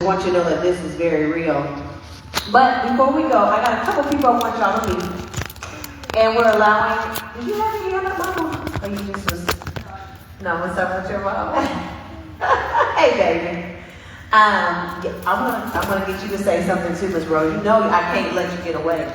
I want you to know that this is very real. But before we go, I got a couple people I want y'all to meet. And we're allowing, did you have any other mama? Or you just was, no, what's up with your mama? Hey, baby. I'm gonna get you to say something too, Ms. Rose. You know I can't let you get away.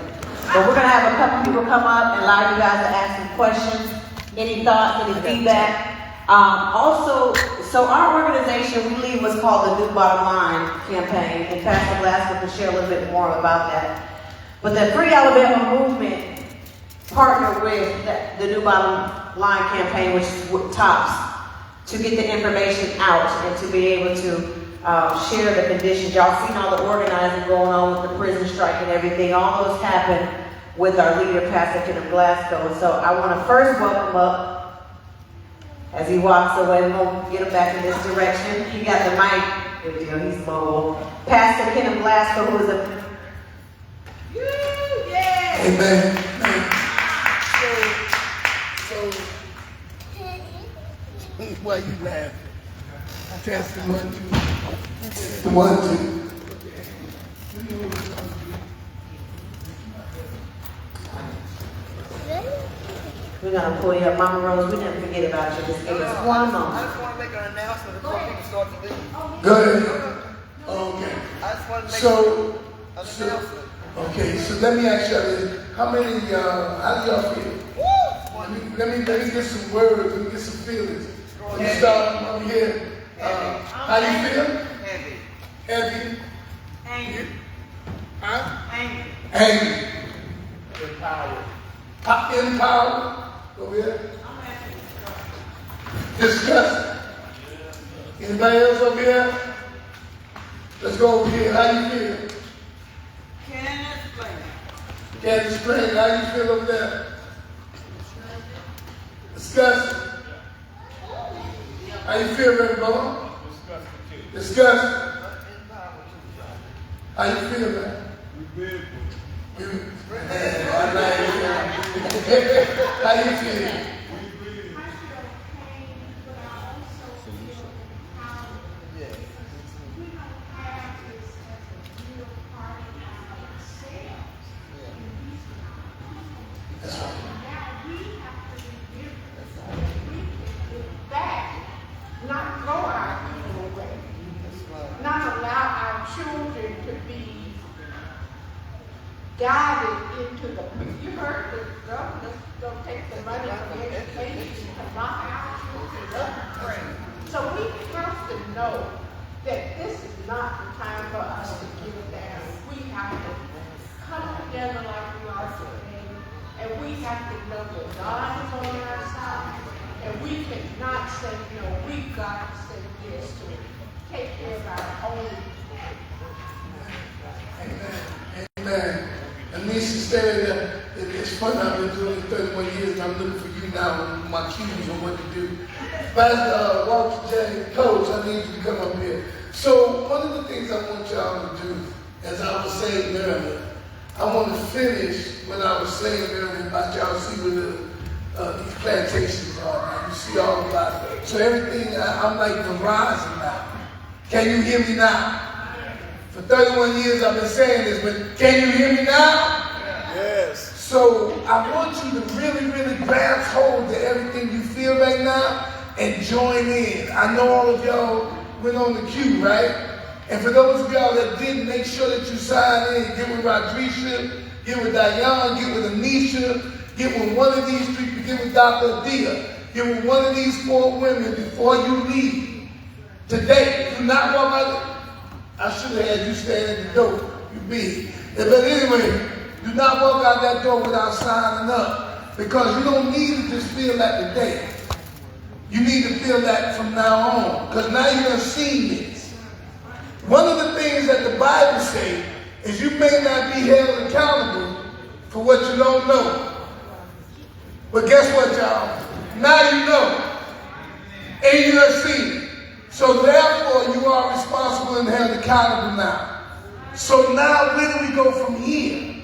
But we're gonna have a couple people come up and allow you guys to ask some questions, any thoughts, any feedback. Also, so our organization, we lead what's called the New Bottom Line campaign, and Pastor Glasgow can share a little bit more about that. But the Free Alabama movement partnered with the New Bottom Line campaign, which is TOPS, to get the information out and to be able to share the conditions. Y'all seen all the organizing going on with the prison strike and everything. All those happened with our leader, Pastor Kenneth Glasgow. So I want to first welcome up, as he walks away, we're going to get him back in this direction. He got the mic. Good deal, he's mobile. Pastor Kenneth Glasgow, who is a... Yeah. Amen. So, why you laughing? Testing 1, 2. 1, 2. We're going to pull you up. Mama Rose, we didn't forget about you. Just give us one moment. I just want to make an announcement before people start to leave. Go ahead. Okay. I just want to make So, an announcement. okay, so let me ask you this. How do y'all feel? Let me get some words, let me get some feelings. Let me start over here. How you feel? Heavy. Heavy. Angry. Huh? Angry. Angry. Empowered. Empowered. Over here. Disgusted. Anybody else over here? Let's go over here. How you feel? Can't explain. Can't explain. How you feel over there? Disgusted. How you feel, Reverend Bowen? Disgusted. How you feel, man? How you feel? Not throw our people away, not allow our children to be guided into the, you heard the governor, don't take the money from education to lock our children up. So we have to know that this is not the time for us to give down. We have to come together like we are today, and we have to know that God is on our side. And we cannot say no. We've got to say yes to it. Take care of our own. Amen. Amen. And Lisa said it's fun. I've been doing it 31 years, and I'm looking for you now with my cues on what to do. Pastor Walter J. Coach, I need you to come up here. So one of the things I want y'all to do, as I was saying earlier, I want to finish what I was saying earlier about y'all see where these plantations are now. You see all about it. So everything, I'm like Verizon now. Can you hear me now? For 31 years I've been saying this, but can you hear me now? Yes. So I want you to really, really grasp hold to everything you feel right now and join in. I know all of y'all went on the queue, right? And for those of y'all that didn't, make sure that you sign in. Get with Rodrisha, get with Diane, get with Anisha, get with one of these three, get with Dr. Adia, get with one of these 4 women before you leave. Today, do not walk out. I should have had you stand at the door. You big. But anyway, do not walk out that door without signing up, because you don't need to just feel that today. You need to feel that from now on, because now you're going to see this. One of the things that the Bible says is you may not be held accountable for what you don't know. But guess what, y'all? Now you know. And you have seen it. So therefore, you are responsible and held accountable now. So now, where do we go from here?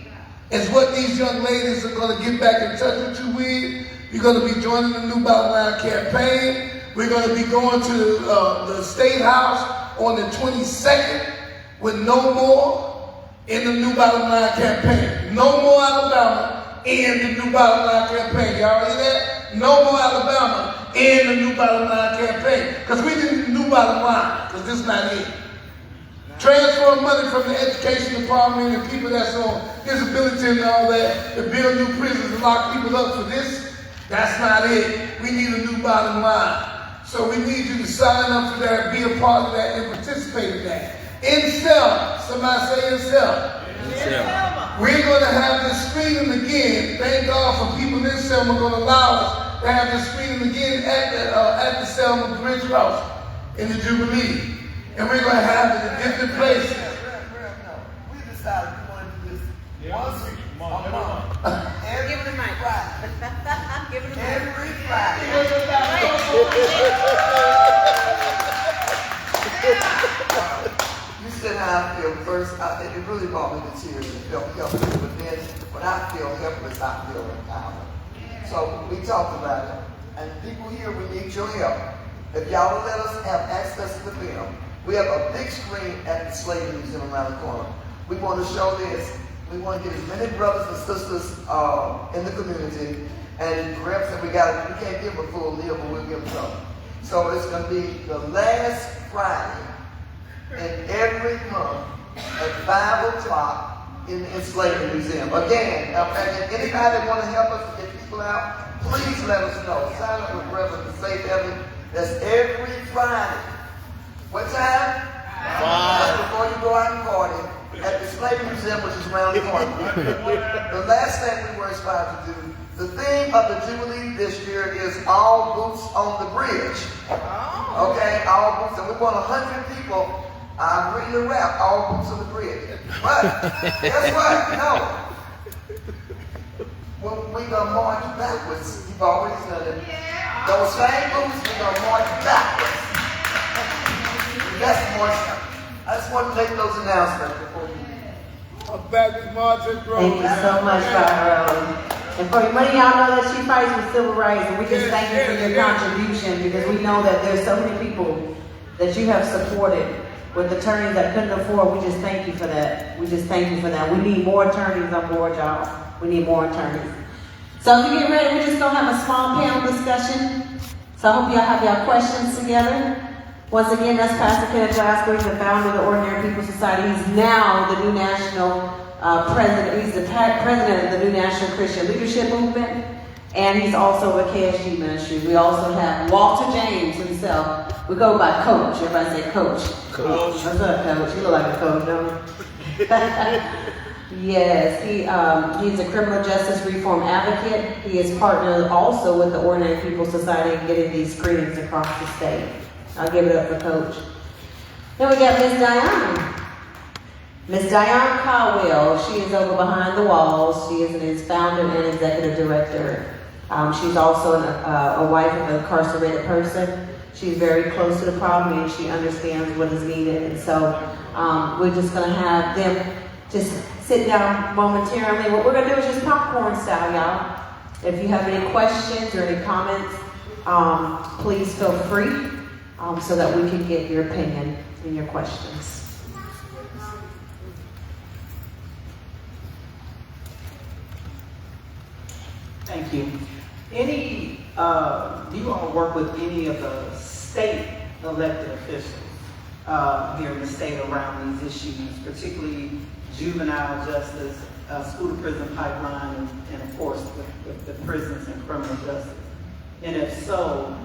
Is what these young ladies are going to get back in touch with you with. You're going to be joining the New Bottom Line campaign. We're going to be going to the State House on the 22nd with no more in the New Bottom Line campaign. No more Alabama in the New Bottom Line campaign. Y'all hear that? No more Alabama in the New Bottom Line campaign. Because we need the New Bottom Line, because this is not it. Transfer money from the education department and people that's on disability and all that to build new prisons and lock people up for this. That's not it. We need a new bottom line. So we need you to sign up for that, be a part of that, and participate in that. In Selma, somebody say in Selma. We're going to have this screening again. Thank God for people in Selma going to allow us to have this screening again at the Selma Bridge Cross in the Jubilee. And we're going to have it in different places. We decided we want to do this once a month. Give it a mic. Friday. Give it a mic. Every Friday. You said how I feel first. It really brought me to tears and felt helpless. But then when I feel helpless, I feel empowered. So we talked about it. And people here, we need your help. If y'all will let us have access to the film, we have a big screen at the Slavery Museum around the corner. We want to show this. We want to get as many brothers and sisters in the community. And perhaps if we can't give a full meal, but we'll give them some. So it's going to be the last Friday in every month at 5 o'clock in the Slavery Museum. Again, if anybody want to help us get people out, please let us know. Sign up with Reverend Safe Evan. That's every Friday. What time? 5. Before you go out and party at the Slavery Museum, which is around the corner. The last thing we were inspired to do, the theme of the Jubilee this year is all boots on the bridge. Okay, all boots, and we want 100 people. I'm reading the rap, all boots on the bridge. But guess what? No. We're going to march backwards. You've always done it. Those same boots, we're going to march backwards. That's more. I just want to make those announcements before you leave. I'm back with Martin Thank you so much, Rose. And for many of y'all know that she fights for civil rights, and we just thank you for your contribution, because we know that there's so many people that you have supported with attorneys that couldn't afford. We just thank you for that. We just thank you for that. We need more attorneys on board, y'all. We need more attorneys. So if you get ready, we're just going to have a small panel discussion. So I hope y'all have y'all questions together. Once again, that's Pastor Kenneth Glasgow, the founder of the Ordinary People Society. He's now the new national president. He's the president of the New National Christian Leadership Movement, and he's also a KSG ministry. We also have Walter James himself. We go by Coach. Everybody say Coach. Coach. What's up, Coach? You look like a coach, don't you? Yes, he's a criminal justice reform advocate. He is partnered also with the Ordinary People Society in getting these screenings across the state. I'll give it up for Coach. Then we got Miss Diane. Miss Diane Caldwell. She is over behind the walls. She is his founder and executive director. She's also a wife of an incarcerated person. She's very close to the problem, and she understands what is needed. And so we're just going to have them just sit down momentarily. What we're going to do is just popcorn style, y'all. If you have any questions or any comments, please feel free so that we can get your opinion and your questions. Thank you. Do you all work with any of the state elected officials here in the state around these issues, particularly juvenile justice, school to prison pipeline, and of course with the prisons and criminal justice? And if so,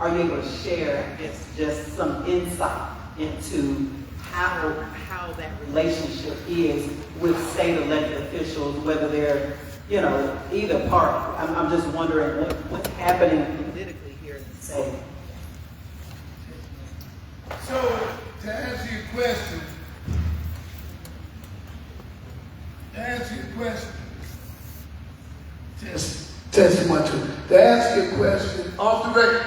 are you able to share just some insight into how that relationship is with state elected officials, whether they're, either party? I'm just wondering what's happening politically here in the state. So, to answer your question, test my two. To answer your question, off the record.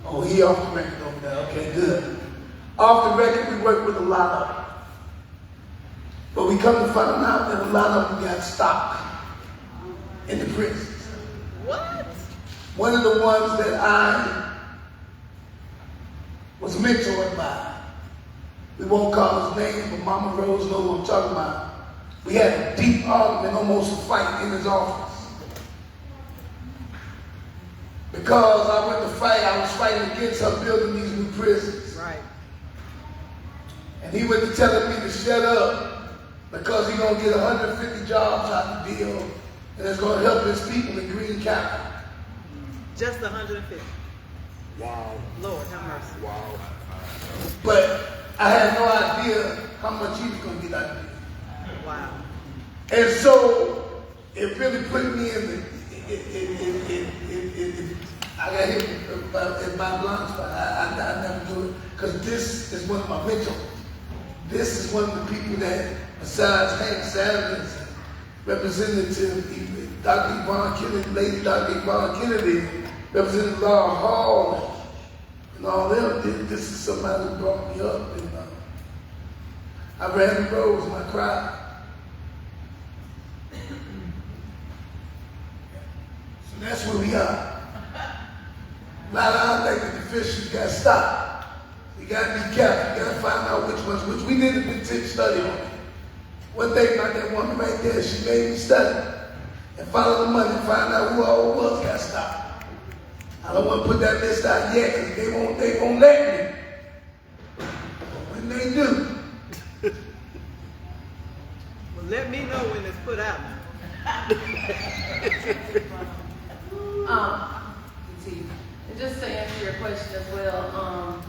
Oh, he off the record over there. Okay, good. Off the record, we work with a lot of them. But we come to find out that a lot of them got stopped in the prisons. What? One of the ones that I was mentored by We won't call his name, but Mama Rose knows what I'm talking about. We had a deep argument, almost a fight in his office. Because I went to fight, I was fighting against her building these new prisons. Right. And he went to telling me to shut up because he's going to get 150 jobs out the deal and it's going to help his people in Greene County. Just 150. Wow. Lord, have mercy. Wow. But I had no idea how much he was going to get out of it. Wow. And so it really put me in the, I got hit in my blind spot. I never do it because this is one of my mentors. This is one of the people that, besides Hank Savage, Representative Dr. Yvonne Kennedy, Lady Dr. Yvonne Kennedy, Representative Laura Hall, and all them. This is somebody who brought me up. And I ran the roads and I cried. So that's where we are. A lot of our elected officials got stopped. You got to be careful. You got to find out which ones, which we did a big study on it. One thing about that woman right there, she made me study and follow the money and find out who all was got stopped. I don't want to put that list out yet because they won't let me. But when they do. Well, let me know when it's put out. And just to answer your question as well,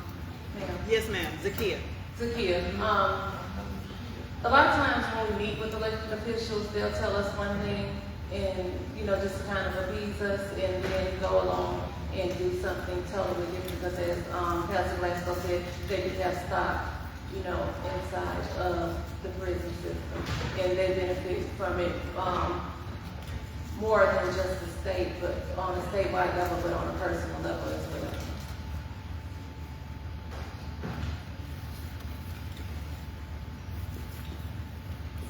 ma'am. Yes, ma'am. Zakia. Zakia, a lot of times when we meet with elected officials, they'll tell us one thing and, just to kind of appease us and then go along and do something totally different because as Pastor Glasgow said, they do have stock, inside of the prison system and they benefit from it more than just the state, but on a statewide level, but on a personal level as well.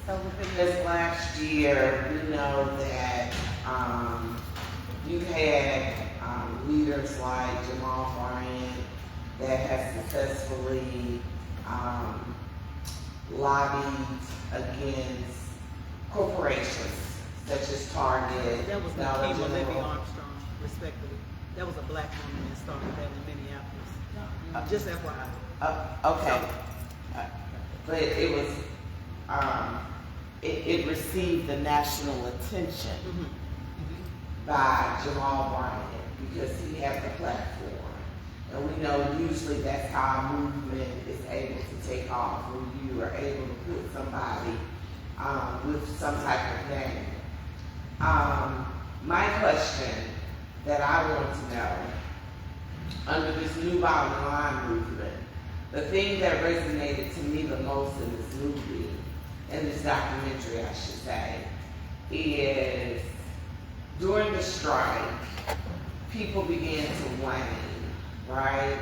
So within this last year, we know that you had leaders like Jamal Bryant that have successfully lobbied against corporations such as Target. That was Dollar Nakima Levy General. Armstrong, respectively. That was a black woman that started that in Minneapolis. Just FYI. Okay. But it was, it received the national attention by Jamal Bryant because he has a platform. And we know usually that's how a movement is able to take off, when you are able to put somebody with some type of name. My question that I want to know, under this new bottom line movement, the thing that resonated to me the most in this movie, in this documentary I should say, is during the strike, people began to wane, right?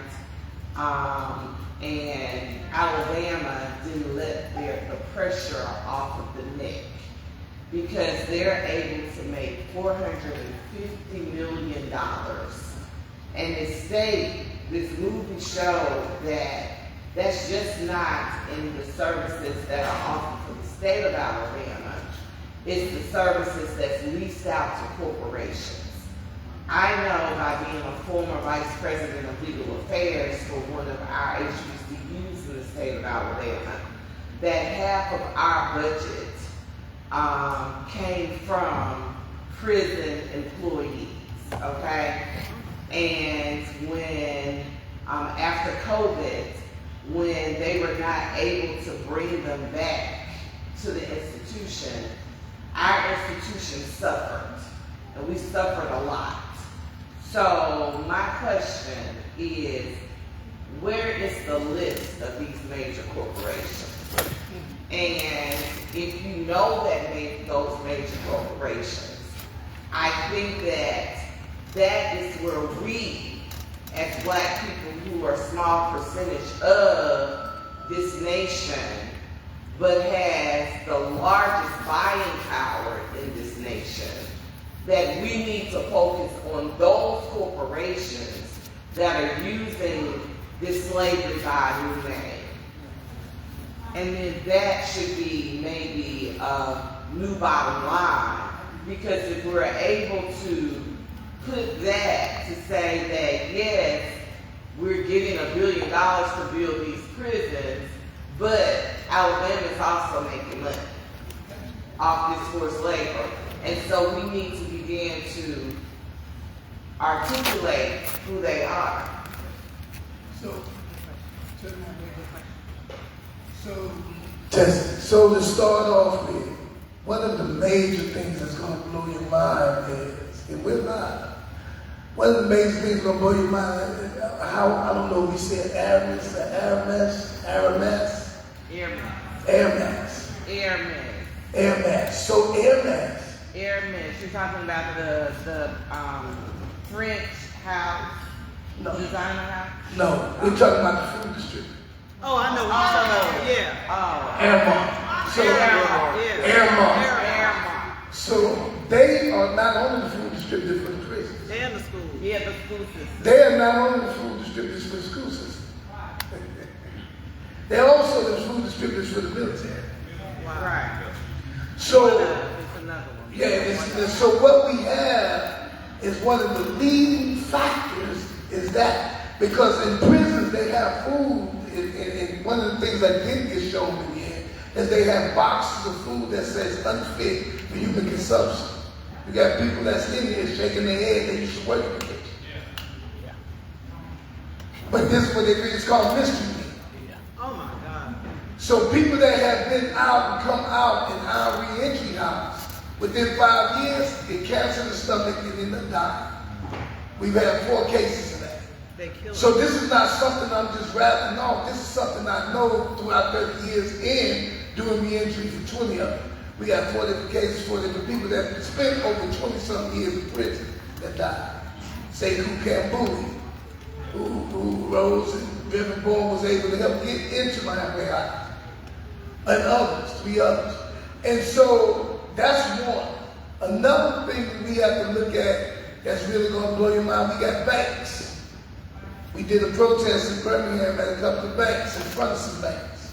And Alabama didn't let the pressure off of the neck because they're able to make $450 million. And the state, this movie showed that that's just not in the services that are offered for the state of Alabama. It's the services that's leased out to corporations. I know by being a former vice president of legal affairs for one of our HBCUs in the state of Alabama, that half of our budget came from prison employees, okay? And when, after COVID, when they were not able to bring them back to the institution, our institution suffered, and we suffered a lot. So my question is, where is the list of these major corporations? And if you know that those major corporations, I think that is where we, as Black people who are a small percentage of this nation, but has the largest buying power in this nation, that we need to focus on those corporations that are using this slavery by a new name. And then that should be maybe a new bottom line. Because if we're able to put that to say that, yes, we're getting $1 billion to build these prisons, but Alabama is also making money off this forced labor. And so we need to begin to articulate who they are. So to start off with, one of the major things that's going to blow your mind is, and we're not, one of the major things going to blow your mind is how, I don't know if we said Aramis, So Airmax. You're talking about the French house, designer house? No, we're talking about the food distributor. Oh, I know what you're talking about. Yeah. Airmark. So they are not only the food distributor for the prisons. And the school. Yeah, the school system. They are not only the food distributors for the school system. They're also the food distributors for the military. Right. So, It's another one. yeah, so what we have is one of the leading factors is that because in prisons they have food, and one of the things that didn't get shown in the end is they have boxes of food that says unfit for human consumption. You got people that's in here shaking their head, they used to work in the kitchen. But this is what they do, it's called mystery meat. Oh my God. So people that have been out and come out in our re-entry house, within 5 years, get cancer in the stomach and end up dying. We've had 4 cases of that. They kill So this is not something I'm just rattling off. This is something I know throughout 30 years in doing re-entry for 20 of them. We got 4 different cases, 4 different people that spent over 20-something years in prison that died. Sekou Kambuli, who rose and Reverend Bourne was able to help get into Miami High. And others, 3 others. And so that's one. Another thing that we have to look at that's really going to blow your mind, we got banks. We did a protest in Birmingham at a couple of banks, in front of some banks.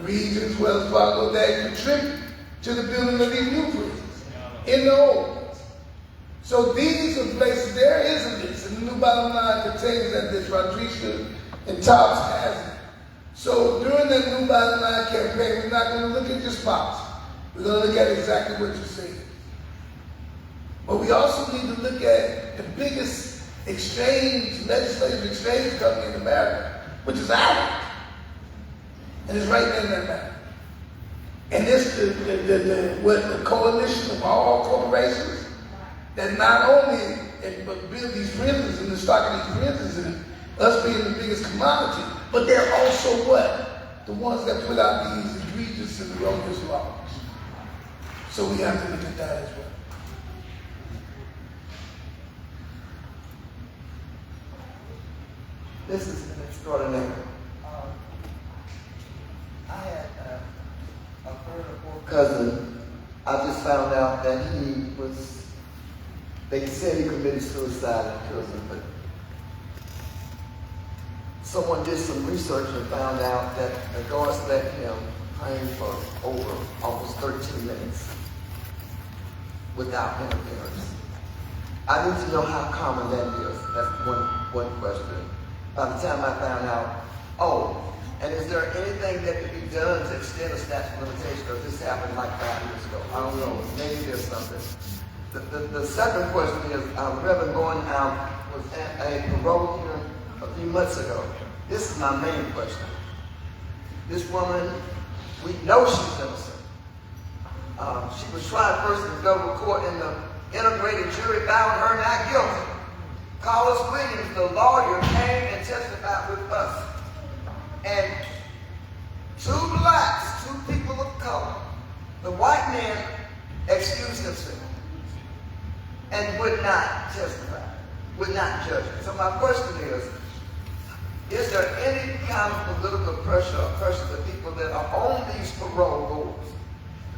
Regions, Wells Fargo, that contribute to the building of these new prisons in the old ones. So these are places, there is a list, and the new bottom line contains that this Rodrigo and Tops has it. So during that new bottom line campaign, we're not going to look at just policy. We're going to look at exactly what you're saying. But we also need to look at the biggest legislative exchange company in America, which is Allen. And it's right there in that map. And this the coalition of all corporations that not only build these prisons and the stock of these prisons and us being the biggest commodity, but they're also what? The ones that put out these egregious and erroneous laws. So we have to look at that as well. This is extraordinary. I had a third or fourth cousin. I just found out that they said he committed suicide in prison, but someone did some research and found out that the guards let him hang for over almost 13 minutes without interference. I need to know how common that is. That's one question. By the time I found out, and is there anything that could be done to extend the statute of limitations? Because this happened like 5 years ago. I don't know. Maybe there's something. The second question is, Reverend Bourne was at a parole hearing a few months ago. This is my main question. This woman, we know she's innocent. She was tried first in federal court, and the integrated jury found her not guilty. Carlos Williams, the lawyer, came and testified with us. And 2 blacks, 2 people of color, the white man excused himself and would not testify, would not judge. So my question is there any kind of political pressure or pressure to people that are on these parole boards?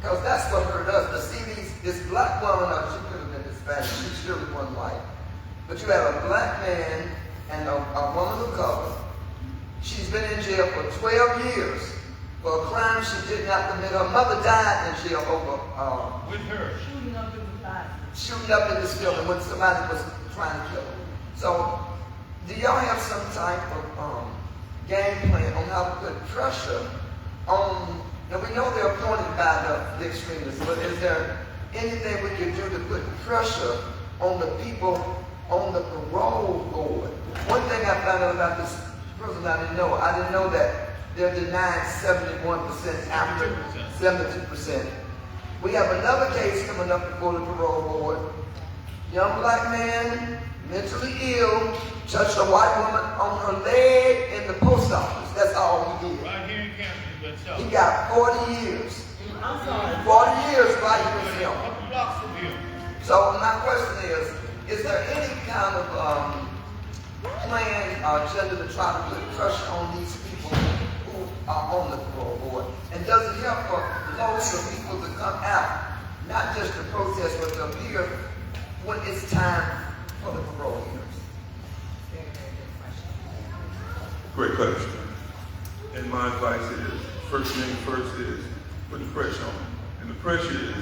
Because that's what hurt us, to see this black woman, or she could have been Hispanic, she surely wasn't white. But you have a black man and a woman of color. She's been in jail for 12 years for a crime she did not commit. Her mother died in jail over With her. shooting up in this building when somebody was trying to kill her. So, do y'all have some type of game plan on how to put pressure on? And we know they're appointed by the extremists, but is there anything we can do to put pressure on the people on the parole board? One thing I found out about this person I didn't know. I didn't know that they're denied 71% after 72%. We have another case coming up before the parole board. Young black man, mentally ill, touched a white woman on her leg in the post office. That's all he did. Right here in Kansas, that's He got 40 years. I'm sorry. 40 years right here with a him. couple blocks from here. So my question is there any kind of plan or agenda to try to put pressure on these people who are on the parole board? And does it help for loads of people to come out, not just to protest, but to appear when it's time for the parole hearings? Great question. And my advice is, first thing first is put the pressure on. And the pressure is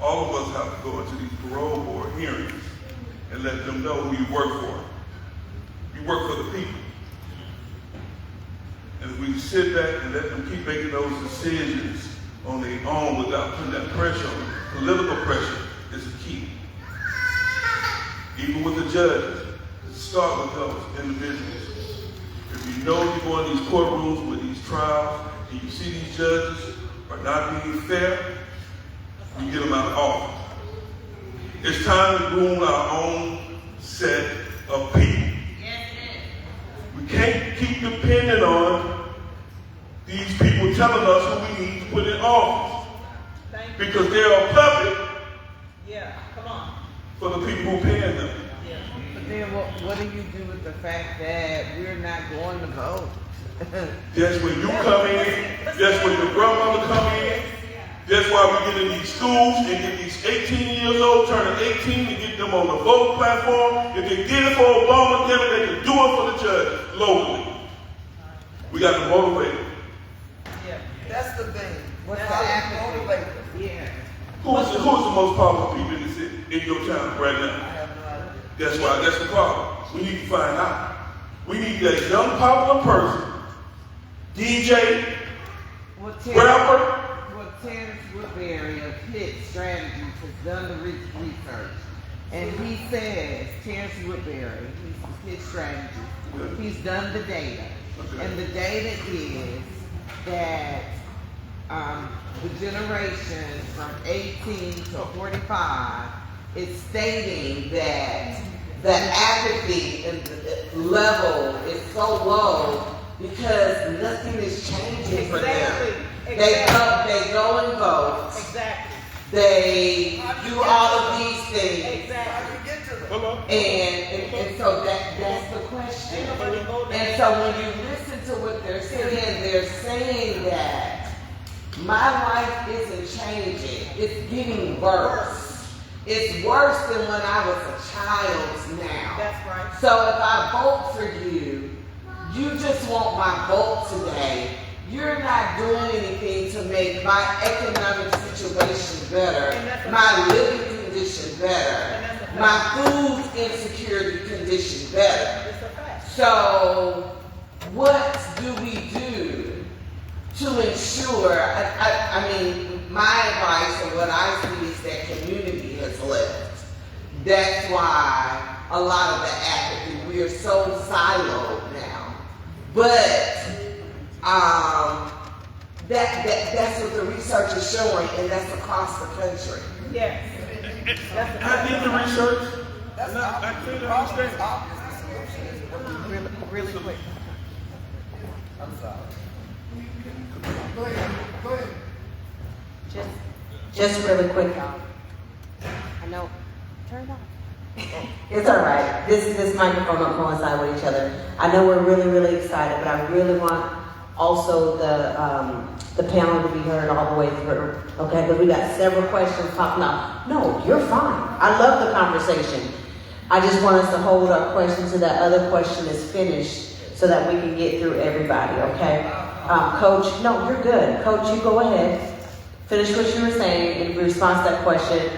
all of us have to go into these parole board hearings and let them know who you work for. You work for the people. And if we sit back and let them keep making those decisions on their own without putting that pressure on them, political pressure is the key. Even with the judges, start with those individuals. If you know you go in these courtrooms with these trials and you see these judges are not being fair, you get them out of office. It's time to groom our own set of people. We can't keep depending on these people telling us who we need to put in office. Because they're a puppet for the people who paying them. But then what do you do with the fact that we're not going to vote? That's when you come in. That's when your grandmother come in. That's why we get in these schools and get these 18 years old turning 18 and get them on the voting platform. If they did it for Obama, then they can do it for the judge locally. We got to motivate them. That's the thing. What's That's the how you motivate them. Yeah. Who is the most powerful people in the city, in your town right now? That's the problem. We need to find out. We need that young popular person, DJ, rapper. Terrence Woodbury of Pitt Strategies has done the research. And he says, Terrence Woodbury, he's from Pitt Strategies, he's done the data. And the data is that the generation from 18 to 45 is stating that the apathy and the level is so low because nothing is changing for them. They go and vote. Exactly. They do all of these things. Exactly. And so that's the question. And so when you listen to what they're saying that my life isn't changing. It's getting worse. It's worse than when I was a child now. That's right. So if I vote for you, you just want my vote today. You're not doing anything to make my economic situation better, my living condition better, my food insecurity condition better. So what do we do to ensure, I mean, my advice and what I see is that community has left. That's why a lot of the apathy, we are so siloed now. But that's what the research is showing, and that's across the country. Yes. I did the research. I clearly understand. Really quick. I'm sorry. Go ahead. Just really quick, y'all. I know. Turn it off. It's all right. This microphone don't coincide with each other. I know we're really, really excited, but I really want also the panel to be heard all the way through. Okay, because we got several questions popping up. No, you're fine. I love the conversation. I just want us to hold our question till that other question is finished so that we can get through everybody, okay? Coach, no, you're good. Coach, you go ahead. Finish what you were saying in response to that question.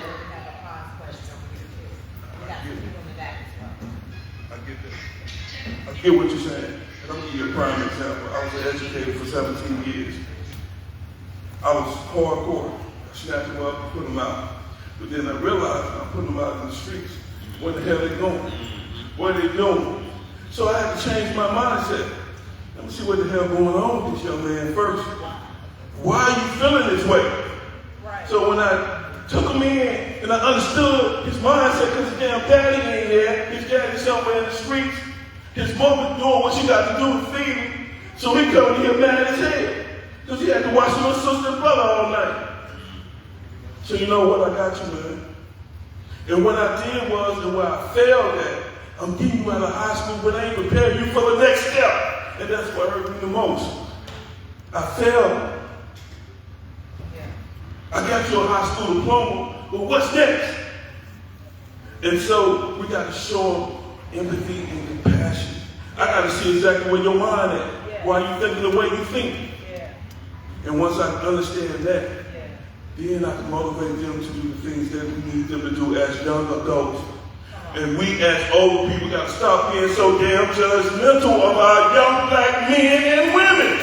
I get what you're saying. And I'm going to give you a prime example. I was an educator for 17 years. I was hardcore. I snapped them up and put them out. But then I realized I'm putting them out in the streets. Where the hell they going? What are they doing? So I had to change my mindset. Let me see what the hell going on with this young man first. Why are you feeling this way? Right. So when I took him in and I understood his mindset, because his damn daddy ain't there, his daddy's somewhere in the streets, his mother doing what she got to do to feed him, so he coming here mad as hell, because he had to watch my sister and brother all night. So you know what, I got you, man. And what I did was, and where I failed at, I'm getting you out of high school, but I ain't preparing you for the next step. And that's what hurt me the most. I failed. I got you a high school diploma, but what's next? And so we got to show them empathy and compassion. I got to see exactly where your mind at, why you thinking the way you think. And once I understand that, then I can motivate them to do the things that we need them to do as young adults. And we as old people got to stop being so damn judgmental of our young black men and women.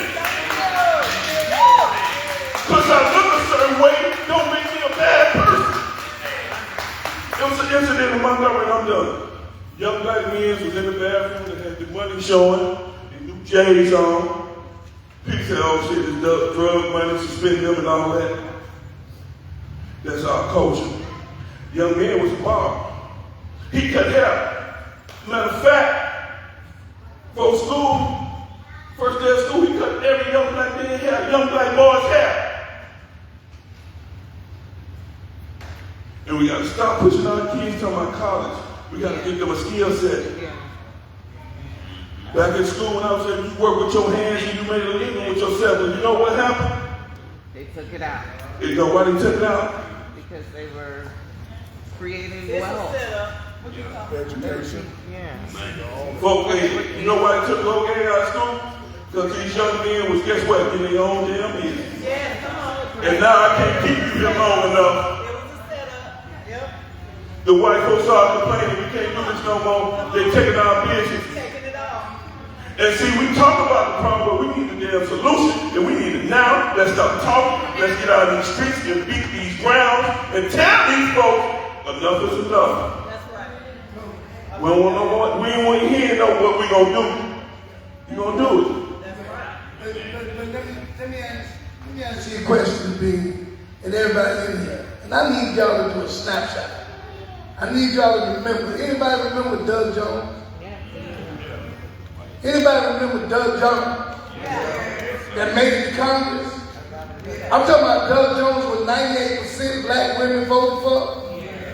Because I look a certain way don't make me a bad person. There was an incident in Montgomery, and I'm done. Young black men was in the bathroom, they had the money showing, they new J's on. People say, oh shit, it's drug money, suspend them and all that. That's our culture. Young man was a barber. He cut hair. Matter of fact, for school, first day of school, he cut every young black man's hair, young black boy's hair. And we got to stop pushing our kids to my college. We got to give them a skill set. Back in school, when I was there, you work with your hands and you made a living with yourself. And you know what happened? They took it out. You know why they took it out? Because they were creating wealth. Education. Yeah. Folk, hey, you know why they took Logan out of school? Because these young men was, guess what, getting their own damn business. Yeah, come on. And now I can't keep you here long enough. It was a setup. Yep. The white folks start complaining, we can't do this no more. They taking our business. Taking it off. And see, we talk about the problem, but we need a damn solution. And we need it now. Let's stop talking. Let's get out in these streets and beat these grounds and tell these folks enough is enough. We don't want no more. We ain't want to hear what we gonna do. You gonna do it. That's right. Let me ask you a question, B, and everybody in here. And I need y'all to do a snapshot. I need y'all to remember. Anybody remember Doug Jones? Anybody remember Doug Jones? That made it to Congress? I'm talking about Doug Jones with 98% black women voted for.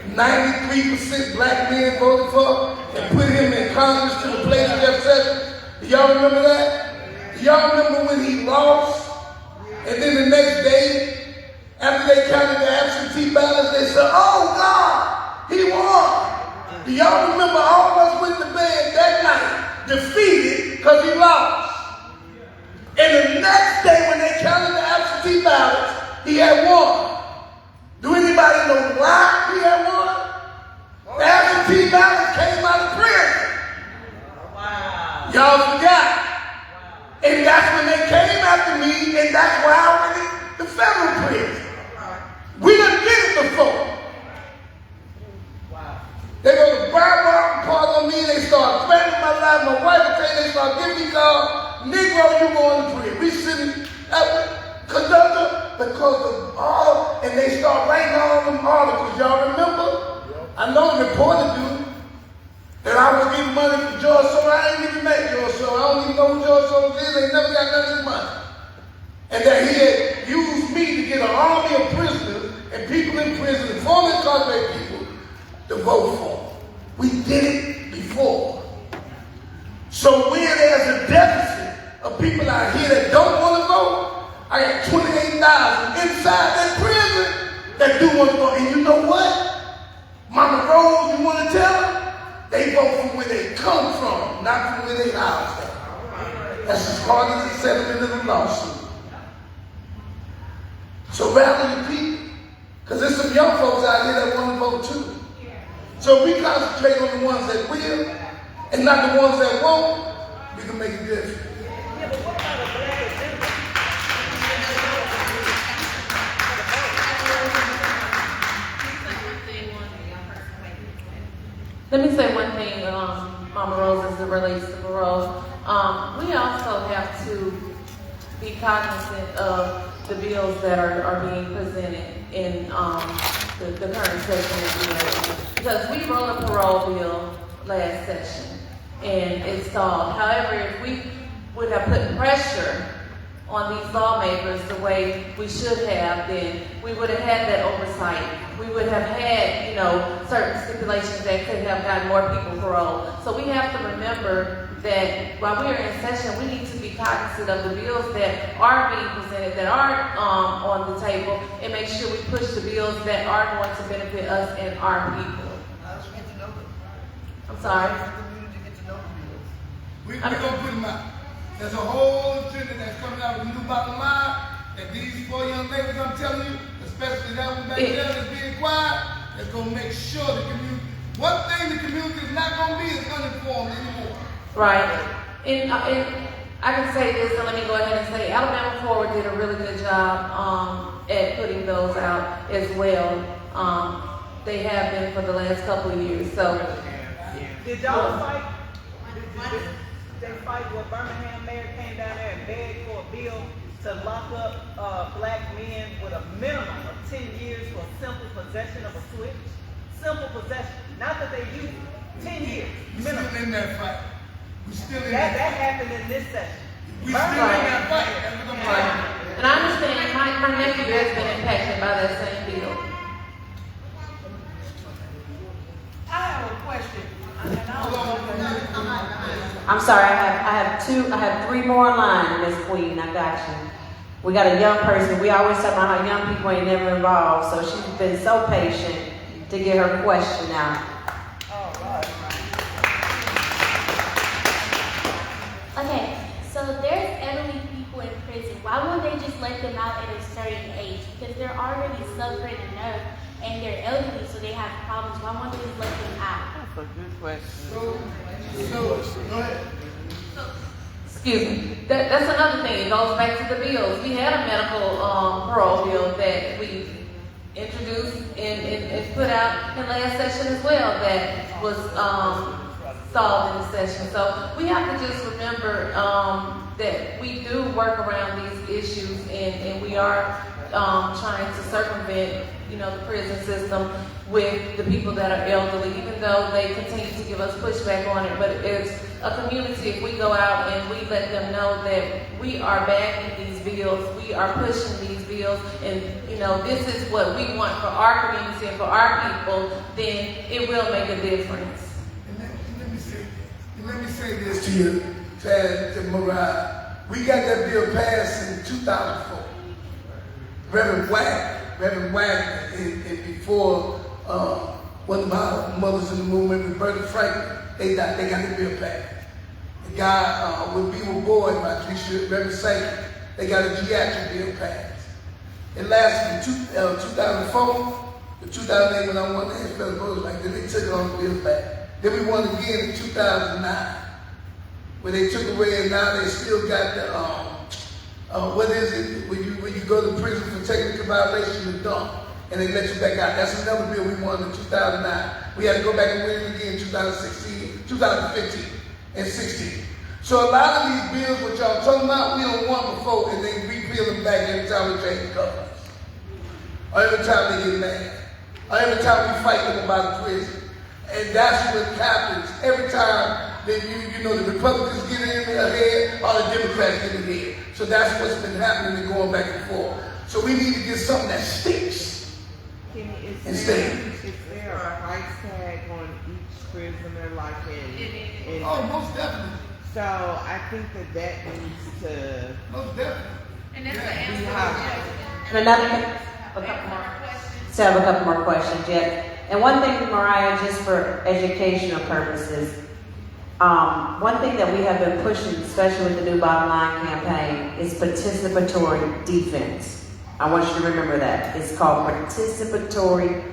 93% black men voted for, and put him in Congress to replace Jeff Sessions. Do y'all remember that? Do y'all remember when he lost? And then the next day, after they counted the absentee ballots, they said, oh God, he won. Do y'all remember all of us went to bed that night, defeated because he lost? And the next day when they counted the absentee ballots, he had won. Do anybody know why he had won? The absentee ballots came out of prison. Wow. Y'all forgot. Wow. And that's when they came after me, and that's why I went in the federal prison. We done did it before. Wow. They go to Bible part on me, they start threatening my life. My wife would say, they start giving me calls, Negro, you going to prison. We sitting at conductor because of all, and they start writing all them articles. Y'all remember? I know the reporter do. And I was getting money from George Soros. I ain't even met George Soros. I don't even know who George Soros is. They never got none of his money. And that he had used me to get an army of prisoners and people in prison, and former incarcerated people, to vote for him. We did it before. So when there's a deficit of people out here that don't want to vote, I got 28,000 inside that prison that do want to vote. And you know what? Mama Rose, you want to tell them? They vote from where they come from, not from where they house at. That's as hard as the settlement of the lawsuit. So rally your people. Because there's some young folks out here that want to vote too. So if we concentrate on the ones that will and not the ones that won't, we can make a difference. Let me say one thing, Mama Rose, as it relates to parole. We also have to be cognizant of the bills that are being presented in the current session of the bill. Because we wrote a parole bill last session and it stalled. However, if we would have put pressure on these lawmakers the way we should have, then we would have had that oversight. We would have had, certain stipulations that could have gotten more people parole. So we have to remember that while we are in session, we need to be cognizant of the bills that are being presented, that are on the table, and make sure we push the bills that are going to benefit us and our people. I'm sorry. We're going to put them out. There's a whole agenda that's coming out with a new bottom line that these 4 young ladies, I'm telling you, especially that one back there that's being quiet, that's going to make sure the community, one thing the community is not going to be is uninformed anymore. Right. And I can say this, and let me go ahead and say, Alabama Forward did a really good job at putting those out as well. They have been for the last couple of years. So, did y'all fight? Did they fight where Birmingham mayor came down there and begged for a bill to lock up black men with a minimum of 10 years for simple possession of a switch? Simple possession. Not that they use it. 10 years. We're still in that fight. We're still in that that fight. That happened in this session. We're still in that fight. That's what I'm saying. and I understand my nephew has been impacted by that same bill. I have a question. I'm sorry, I have 3 more online, Miss Queen. I got you. We got a young person. We always talk about how young people ain't never involved, so she's been so patient to get her question out. Okay, so there's elderly people in prison. Why won't they just let them out at a certain age? Because they're already suffering enough and they're elderly, so they have problems. Why won't they just let them out? That's a good question. Go ahead. Excuse me. That's another thing. It goes back to the bills. We had a medical parole bill that we introduced and put out in last session as well that was stalled in the session. So we have to just remember that we do work around these issues and we are trying to circumvent, the prison system with the people that are elderly, even though they continue to give us pushback on it. But it's a community, if we go out and we let them know that we are backing these bills, we are pushing these bills, and this is what we want for our community and for our people, then it will make a difference. Let me say this to you, to Mariah. We got that bill passed in 2004. Reverend Wagner, and before one of my mothers in the movement, Roberta Franklin, they got the bill passed. The guy, when we were born, Reverend Sankey, they got a geriatric bill passed. It lasted from 2004 to 2008 when I won the NFL Voters Bank. Then they took it on the bill back. Then we won again in 2009, when they took away, and now they still got the what is it when you go to prison for technical violation of dump and they let you back out? That's another bill we won in 2009. We had to go back and win it again in 2016, 2015, and 16. So a lot of these bills, what y'all talking about, we don't want before, and they repeal them back every time we change the government, or every time they get mad, or every time we fight them about the prison. And that's what happens every time that the Republicans get in their head or the Democrats get in their head. So that's what's been happening and going back and forth. So we need to get something that sticks. Is there a price tag on each prisoner, like in Oh, most definitely. So I think that needs to. Most definitely. And that's the answer. And have a couple more questions, yeah. And one thing, Mariah, just for educational purposes, One thing that we have been pushing, especially with the new Bottom Line campaign, is participatory defense. I want you to remember that. It's called participatory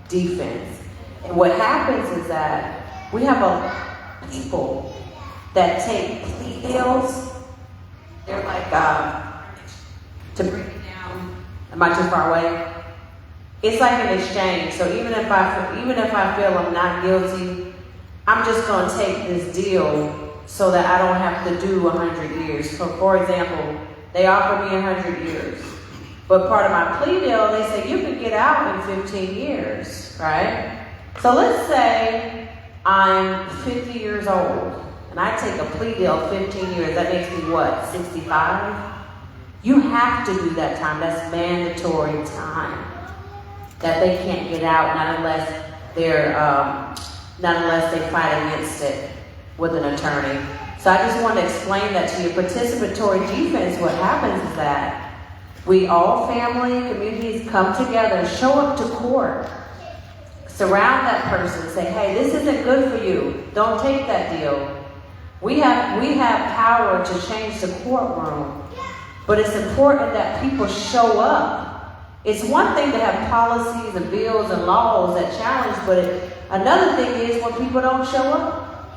defense. And what happens is that we have people that take plea deals. They're like, to break it down, am I too far away? It's like an exchange. So even if I feel I'm not guilty, I'm just going to take this deal so that I don't have to do 100 years. So for example, they offer me 100 years. But part of my plea deal, they say you can get out in 15 years, right? So let's say I'm 50 years old and I take a plea deal 15 years. That makes me what, 65? You have to do that time. That's mandatory time that they can't get out, not unless they fight against it with an attorney. So I just want to explain that to you. Participatory defense, what happens is that we all, family, communities, come together, show up to court, surround that person, say, hey, this isn't good for you. Don't take that deal. We have power to change the courtroom, but it's important that people show up. It's one thing to have policies and bills and laws that challenge, but another thing is when people don't show up.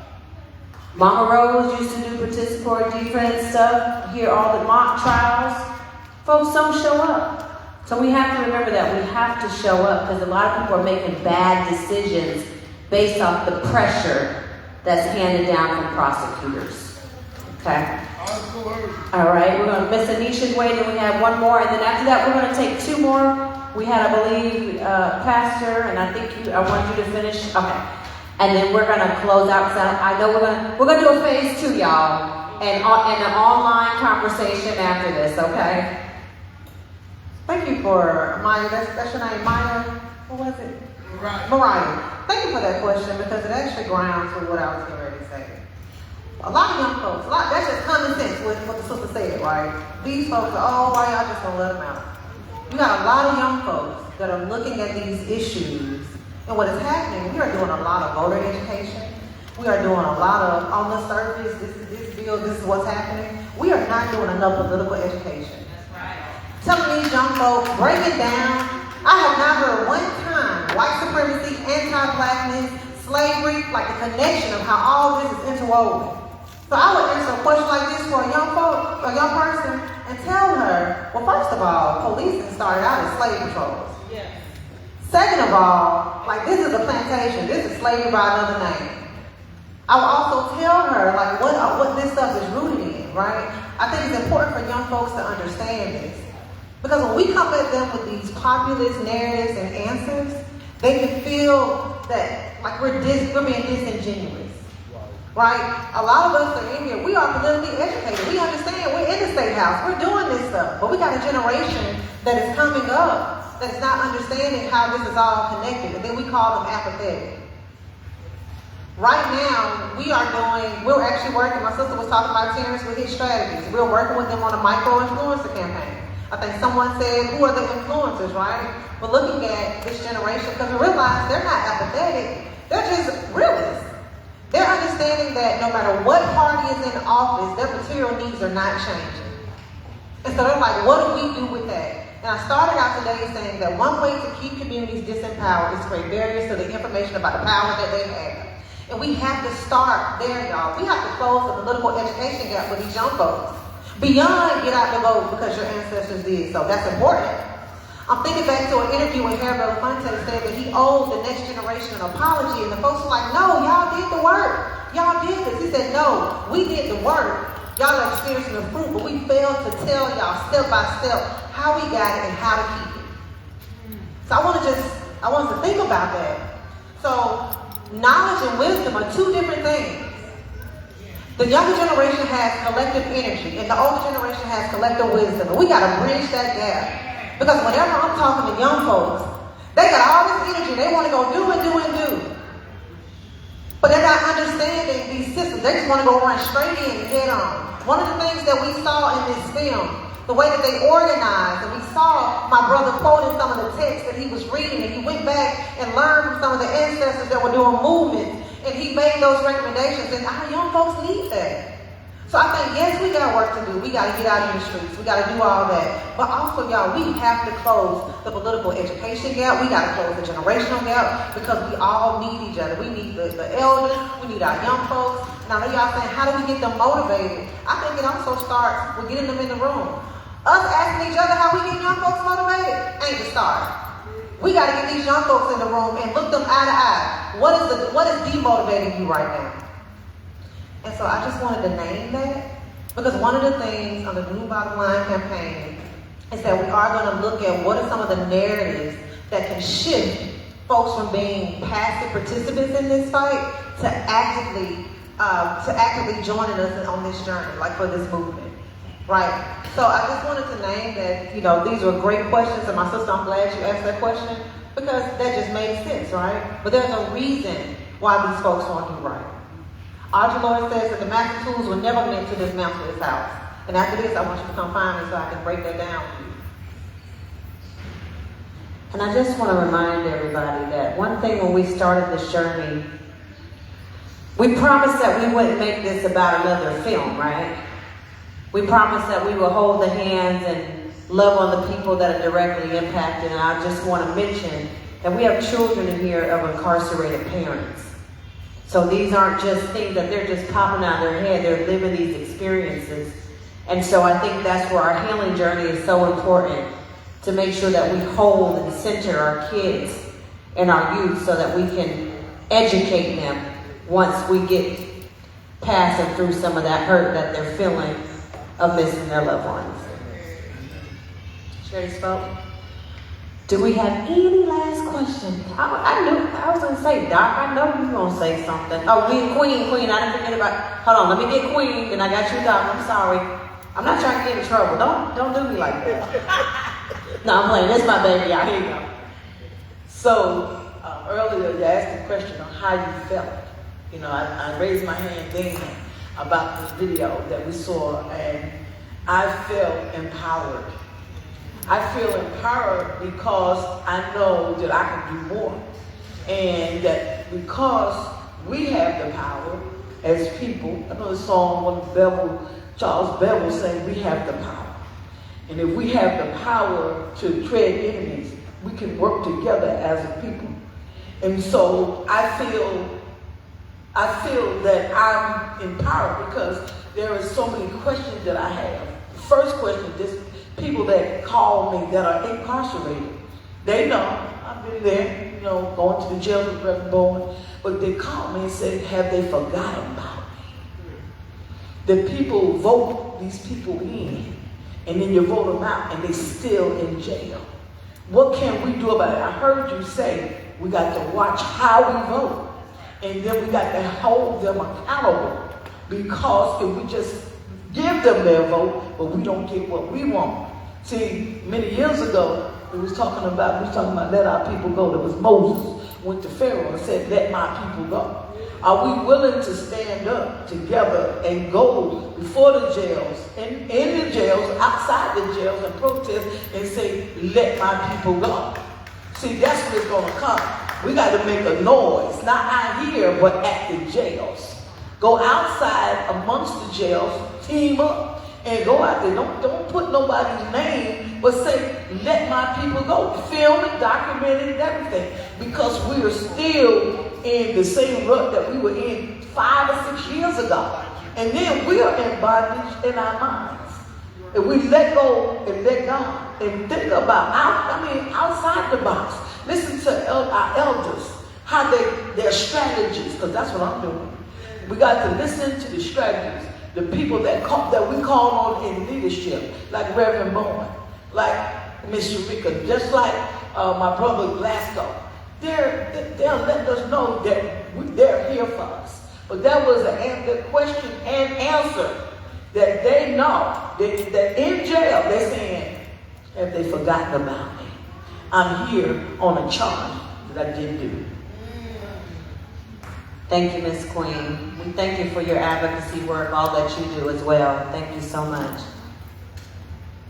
Mama Rose used to do participatory defense stuff, hear all the mock trials. Folks don't show up. So we have to remember that we have to show up because a lot of people are making bad decisions based off the pressure that's handed down from prosecutors. Okay? All right, we're going to miss Anisha's waiting. We have one more, and then after that, we're going to take two more. We had, I believe, Pastor, and I think I want you to finish. Okay, and then we're going to close out. So I know we're going to do a phase 2, y'all, and an online conversation after this. Okay. Thank you for Maya. That's your name, Maya. What was it? Mariah. Thank you for that question because it actually grounds with what I was getting ready to say. A lot of young folks, that's just common sense with what the sister said, right? These folks are, why y'all just gonna let them out? You got a lot of young folks that are looking at these issues, and what is happening, we are doing a lot of voter education. We are doing a lot of, on the surface, this bill, this is what's happening. We are not doing enough political education. That's right. Telling these young folks, break it down. I have not heard one time white supremacy, anti-blackness, slavery, like the connection of how all this is interwoven. So I would answer a question like this for a young person and tell her, well, first of all, policing started out as slave patrols. Yes. Second of all, like this is a plantation. This is slavery by another name. I would also tell her like what this stuff is rooted in, right? I think it's important for young folks to understand this. Because when we come at them with these populist narratives and answers, they can feel that like we're being disingenuous. Right? A lot of us are in here, we are politically educated. We understand, we're in the state house, we're doing this stuff. But we got a generation that is coming up that's not understanding how this is all connected. And then we call them apathetic. Right now, we're actually working, my sister was talking about Terrence with his strategies. We're working with them on a micro-influencer campaign. I think someone said, who are the influencers, right? We're looking at this generation because we realize they're not apathetic. They're just realists. They're understanding that no matter what party is in office, their material needs are not changing. And so they're like, what do we do with that? And I started out today saying that one way to keep communities disempowered is to create barriers to the information about the power that they have. And we have to start there, y'all. We have to close the political education gap with these young folks. Beyond get out the vote because your ancestors did so. That's important. I'm thinking back to an interview when Harry Belafonte said that he owed the next generation an apology, and the folks were like, no, y'all did the work. Y'all did this. He said, no, we did the work. Y'all are experiencing the fruit, but we failed to tell y'all step by step how we got it and how to keep it. So I want us to think about that. So knowledge and wisdom are two different things. The younger generation has collective energy, and the older generation has collective wisdom, and we got to bridge that gap. Because whenever I'm talking to young folks, they got all this energy. They want to go do and do and do. But they're not understanding these systems. They just want to go run straight in and head on. One of the things that we saw in this film, the way that they organized, and we saw my brother quoting some of the texts that he was reading, and he went back and learned from some of the ancestors that were doing movements And he made those recommendations, and our young folks need that. So I think, yes, we got work to do. We got to get out in the streets. We got to do all that. But also, y'all, we have to close the political education gap. We got to close the generational gap because we all need each other. We need the elders. We need our young folks. And I know y'all saying, how do we get them motivated? I think it also starts with getting them in the room. Us asking each other how we get young folks motivated ain't the start. We got to get these young folks in the room and look them eye to eye. What is demotivating you right now? And so I just wanted to name that because one of the things on the New Bottom Line campaign is that we are going to look at what are some of the narratives that can shift folks from being passive participants in this fight to actively joining us on this journey, like for this movement, right? So I just wanted to name that, these were great questions, and my sister, I'm glad you asked that question because that just made sense, right? But there's a reason why these folks want to do right. Audre Lorde says that the master tools were never meant to dismantle this house. And after this, I want you to come find me so I can break that down for you. And I just want to remind everybody that one thing when we started this journey, we promised that we wouldn't make this about another film, right? We promised that we would hold the hands and love on the people that are directly impacted. And I just want to mention that we have children in here of incarcerated parents. So these aren't just things that they're just popping out of their head. They're living these experiences. And so I think that's where our healing journey is so important, to make sure that we hold and center our kids and our youth so that we can educate them once we get past and through some of that hurt that they're feeling of missing their loved ones. Sherry spoke. Do we have any last questions? I knew, I was going to say, Doc, I know you were going to say something. Oh, Queen, I didn't forget about, hold on, let me get Queen, and I got you, Doc, I'm sorry. I'm not trying to get in trouble. Don't do me like that. No, I'm playing, this is my baby, y'all, here you go. So, earlier you asked the question on how you felt. I raised my hand then about this video that we saw, and I felt empowered. I feel empowered because I know that I can do more. And that because we have the power as people, I know the song when Charles Bevel sang, we have the power. And if we have the power to tread enemies, we can work together as a people. And so I feel that I'm empowered because there are so many questions that I have. The first question, just people that call me that are incarcerated, they know I've been there, going to the jail with Reverend Bowen, but they call me and say, have they forgotten about me? The people vote these people in, and then you vote them out, and they're still in jail. What can we do about it? I heard you say we got to watch how we vote, and then we got to hold them accountable, because if we just give them their vote, but we don't get what we want. See, many years ago, we was talking about let our people go. There was Moses went to Pharaoh and said, let my people go. Are we willing to stand up together and go before the jails, in the jails, outside the jails, and protest and say, let my people go? See, that's what it's going to come. We got to make a noise, not out here, but at the jails. Go outside amongst the jails, team up, and go out there. Don't put nobody's name, but say, let my people go. Film it, document it, and everything. Because we are still in the same rut that we were in 5 or 6 years ago. And then we are in bondage in our minds. And we let go and let God. And think about, outside the box. Listen to our elders, how their strategies, because that's what I'm doing. We got to listen to the strategies. The people that we call on in leadership, like Reverend Bowen, like Miss Sharika, just like my brother Glasgow. They'll let us know that they're here for us. But that was the question and answer that they know that in jail they're saying, have they forgotten about me? I'm here on a charge that I didn't do. Thank you, Miss Queen. We thank you for your advocacy work, all that you do as well. Thank you so much.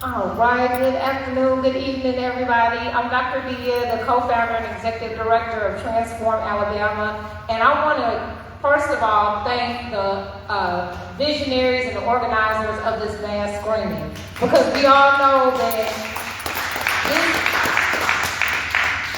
All right, good afternoon, good evening, everybody. I'm Dr. Dia, the co-founder and executive director of Transform Alabama, and I want to first of all, thank the visionaries and the organizers of this mass screening, because we all know that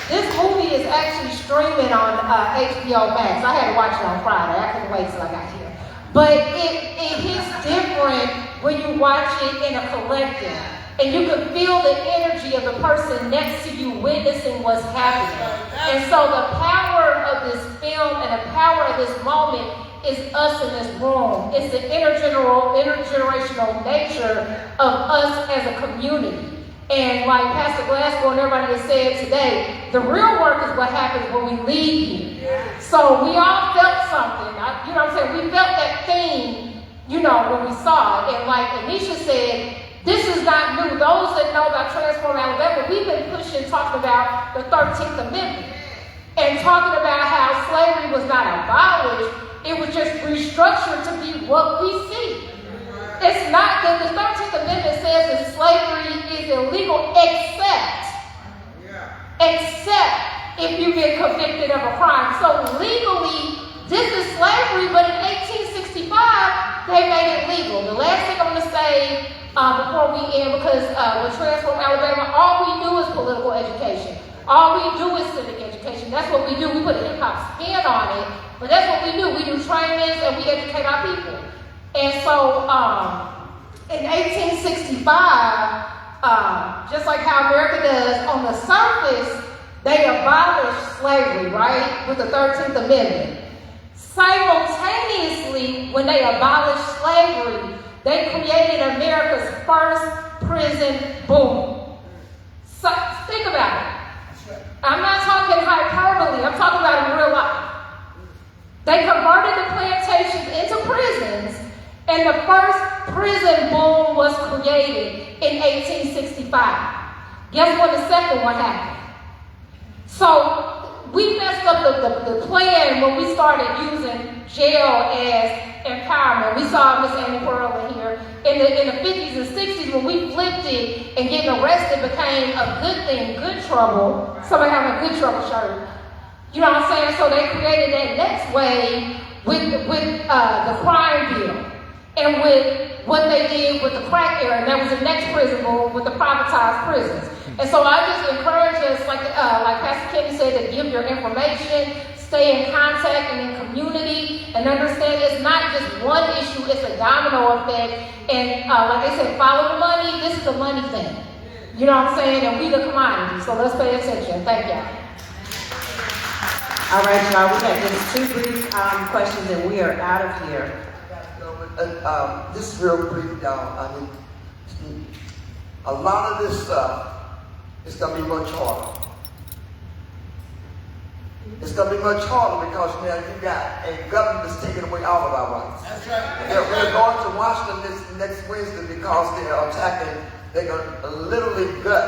this movie is actually streaming on HBO Max. I had to watch it on Friday. I couldn't wait till I got here. But it hits different when you watch it in a collective. And you can feel the energy of the person next to you witnessing what's happening. And so the power of this film and the power of this moment is us in this room. It's the intergenerational nature of us as a community. And like Pastor Glasgow and everybody has said today, the real work is what happens when we leave here. So we all felt something. You know what I'm saying? We felt that theme, you know, when we saw it. And like Anisha said, this is not new. Those that know about Transform Alabama, we've been pushing, talking about the 13th Amendment and talking about how slavery was not abolished. It was just restructured to be what we see. It's not that the 13th Amendment says that slavery is illegal except if you get convicted of a crime. So legally, this is slavery, but in 1865, they made it legal. The last thing I'm going to say before we end, because with Transform Alabama, all we do is political education. All we do is civic education. That's what we do. We put a hip-hop spin on it, but that's what we do. We do trainings and we educate our people. And so in 1865, just like how America does, on the surface, they abolished slavery, right, with the 13th Amendment. Simultaneously, when they abolished slavery, they created America's first prison boom. So, think about it. I'm not talking hyperbole. I'm talking about in real life. They converted the plantations into prisons, and the first prison boom was created in 1865. Guess when the second one happened? So we messed up the plan when we started using jail as empowerment. We saw Miss Amy Pearl in here. In the 50s and 60s, when we flipped it and getting arrested became a good thing, good trouble. Somebody having a good trouble shirt. You know what I'm saying? So they created that next wave with the crime bill and with what they did with the crack era. And that was the next prison boom with the privatized prisons. And so I just encourage us, like Pastor Kenny said, to give your information, stay in contact and in community, and understand it's not just one issue, it's a domino effect. And like I said, follow the money. This is a money thing. You know what I'm saying? And we the commodity. So let's pay attention. Thank y'all. All right, y'all. We have just two brief questions and we are out of here. Just real brief, y'all. I mean, a lot of this stuff is going to be much harder. It's going to be much harder because now you got a government that's taking away all of our rights. That's right. We're going to Washington this next Wednesday because they're going to literally gut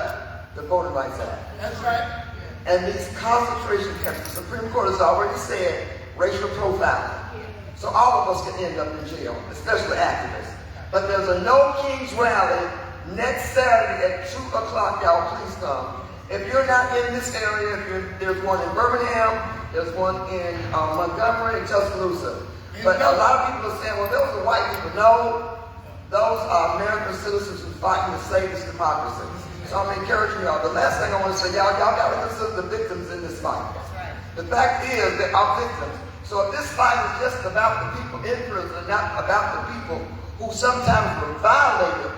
the Voting Rights Act. That's right. And these concentration camps, the Supreme Court has already said racial profiling. So all of us can end up in jail, especially activists. But there's a No Kings rally next Saturday at 2 o'clock, y'all, please come. If you're not in this area, there's one in Birmingham, there's one in Montgomery and Tuscaloosa. But a lot of people are saying, well, those are white people. No, those are American citizens who fighting to save this democracy. So I'm encouraging y'all. The last thing I want to say, y'all got to consider the victims in this fight. The fact is that our victims. So if this fight is just about the people in prison and not about the people who sometimes were violated,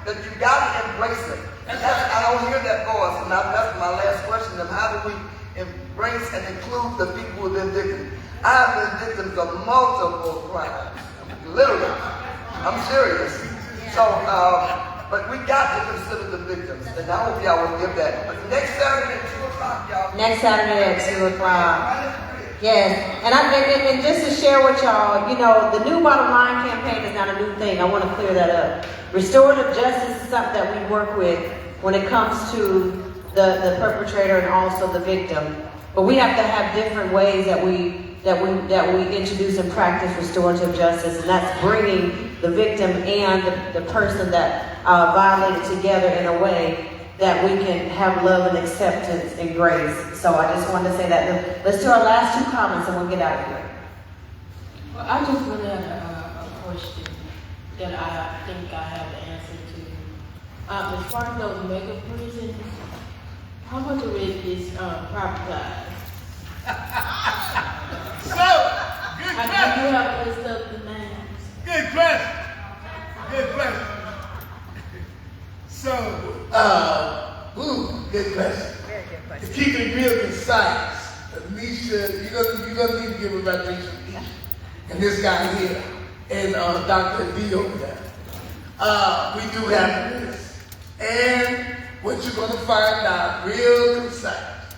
then you got to embrace it. And I don't hear that voice, and that's my last question of how do we embrace and include the people who have been victims. I have been victims of multiple crimes, literally. I'm serious. So, but we got to consider the victims, and I hope y'all will give that. But next Saturday at 2 o'clock, y'all. Next Saturday at 2 o'clock. Yes, and just to share with y'all, you know, the New Bottom Line campaign is not a new thing. I want to clear that up. Restorative justice is something that we work with when it comes to the perpetrator and also the victim. But we have to have different ways that we introduce and practice restorative justice, and that's bringing the victim and the person that violated together in a way that we can have love and acceptance and grace. So I just wanted to say that. Let's do our last two comments and we'll get out of here. Well, I just really had a question that I think I have the answer to. As far as those mega prisons, how much of it is privatized? So, good I question. do have a list of the names. Good question. Good question. So, good question. To keep it real concise, Alicia, you're gonna need to give a reputation to Alicia. And this guy here, and Dr. D over there. We do have this. And what you're gonna find out real concise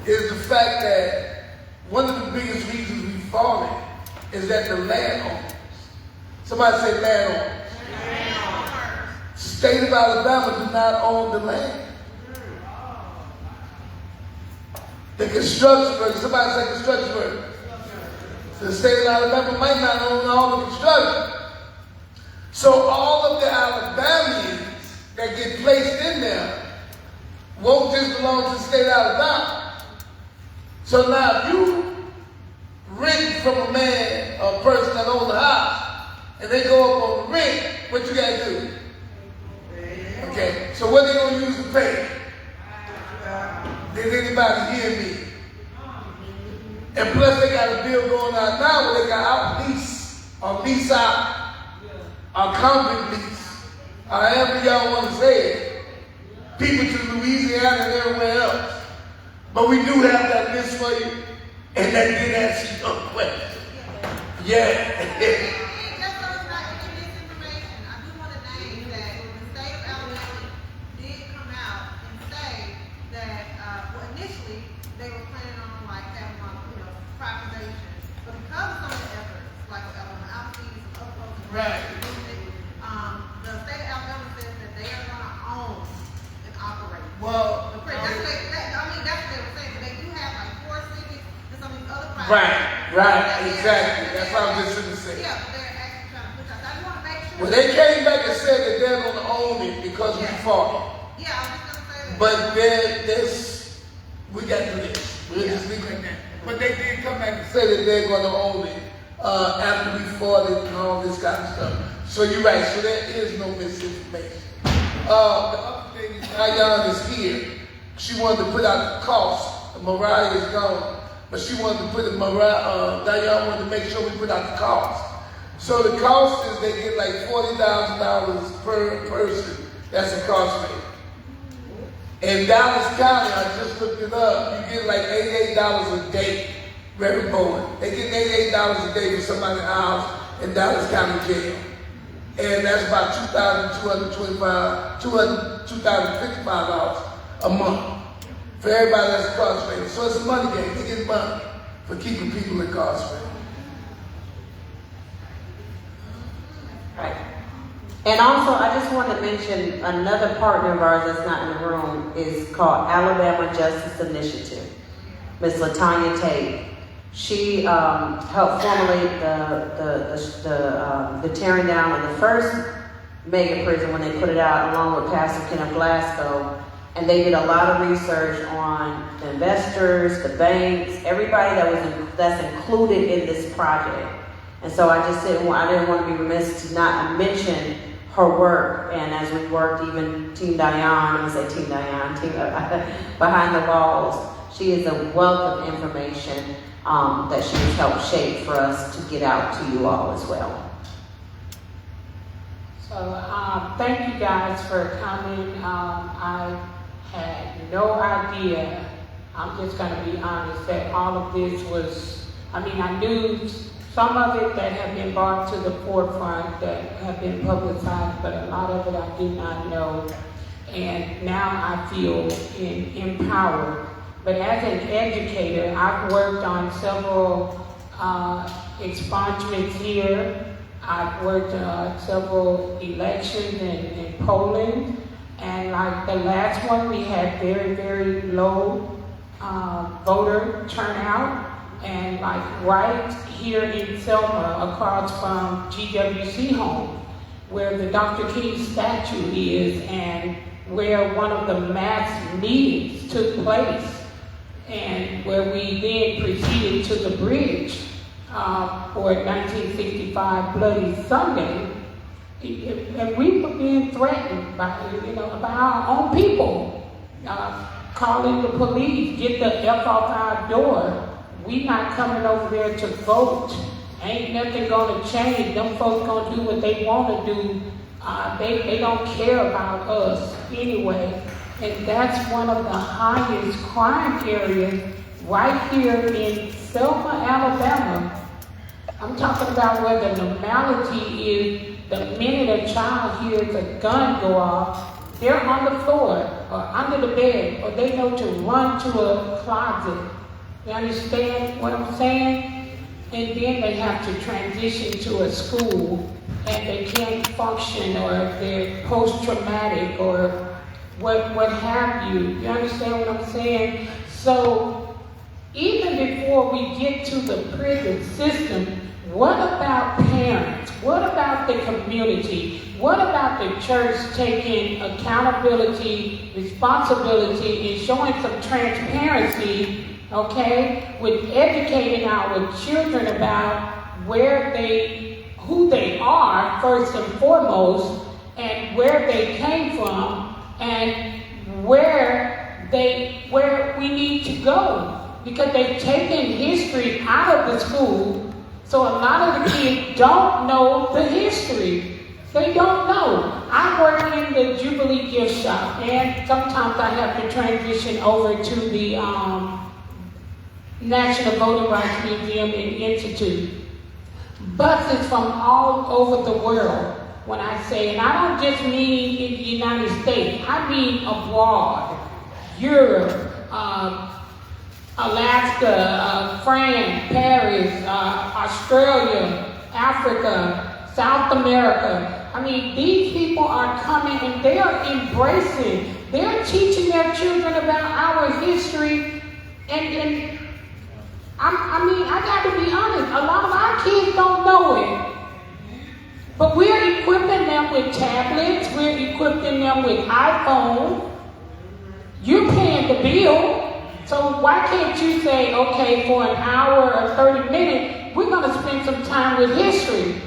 is the fact that one of the biggest reasons we've fallen is that the landowners, somebody say landowners. State of Alabama do not own the land. The construction workers, somebody say construction workers. The state of Alabama might not own all the construction. So all of the Alabamians that get placed in there won't just belong to the state of Alabama. So now if you rent from a man or a person that owns a house and they go up on the rent, what you gotta do? Okay, so what they gonna use to pay? Did anybody hear me? And plus they got a bill going on now where they got out lease or lease out or convict lease, however y'all want to say it, people to Louisiana and everywhere else. But we do have that list for you, and that did answer your question. Yeah. Right. The state of Alabama says that they are going to own and operate. Well, that's what they were saying, but they do have like 4 cities and some of these other private. Right, exactly. That's what I was just going to say. Yeah, but they're actually trying to push us. I just want to make sure. Well, they came back and said that they're going to own it because we fought it. Yeah, I was just going to say that. But we got to do this. We'll just leave it at that. But they did come back and say that they're going to own it after we fought it and all this kind of stuff. So you're right. So there is no misinformation. The other thing is Diane is here. She wanted to put out the cost. Mariah is gone. But she wanted to put it, Diane wanted to make sure we put out the cost. So the cost is they get like $40,000 per person. That's the cost rate. In Dallas County, I just looked it up, you get like $88 a day, very boring. They get $88 a day for somebody's house in Dallas County jail. And that's about $2,255 a month. For everybody that's incarcerated. So it's a money game. They get money for keeping people incarcerated. Right. And also, I just want to mention another partner of ours that's not in the room is called Alabama Justice Initiative. Ms. LaTanya Tate. She helped formulate the tearing down of the first mega prison when they put it out, along with Pastor Kenneth Glasgow. And they did a lot of research on the investors, the banks, everybody that's included in this project. And so I didn't want to be remiss to not mention her work. And as we worked, even Team Diane, behind the walls, she is a wealth of information that she has helped shape for us to get out to you all as well. So thank you guys for coming. I had no idea, I'm just going to be honest, that all of this was, I knew some of it that have been brought to the forefront that have been publicized, but a lot of it I did not know. And now I feel empowered. But as an educator, I've worked on several expungements here. I've worked on several elections in Poland. And like the last one, we had very, very low voter turnout. And like right here in Selma, across from GWC Home, where the Dr. King statue is and where one of the mass meetings took place, and where we then proceeded to the bridge for 1965 Bloody Sunday, and we were being threatened by our own people, calling the police, get the F off our door. We not coming over there to vote. Ain't nothing gonna change. Them folks gonna do what they wanna do. They don't care about us anyway. And that's one of the highest crime areas right here in Selma, Alabama. I'm talking about where the normality is the minute a child hears a gun go off, they're on the floor or under the bed, or they know to run to a closet. You understand what I'm saying? And then they have to transition to a school and they can't function, or they're post-traumatic or what have you. You understand what I'm saying? So even before we get to the prison system, what about parents? What about the community? What about the church taking accountability, responsibility, and showing some transparency, okay, with educating our children about who they are, first and foremost, and where they came from, and where we need to go. Because they've taken history out of the school, so a lot of the kids don't know the history. They don't know. I work in the Jubilee gift shop, and sometimes I have to transition over to the National Voting Rights Museum and Institute. Buses from all over the world, when I say, and I don't just mean in the United States, I mean abroad, Europe, Alaska, France, Paris, Australia, Africa, South America. I mean, these people are coming and they are embracing, they're teaching their children about our history. And I got to be honest, a lot of our kids don't know it. But we're equipping them with tablets, we're equipping them with iPhone. You're paying the bill. So why can't you say, okay, for an hour or 30 minutes, we're going to spend some time with history.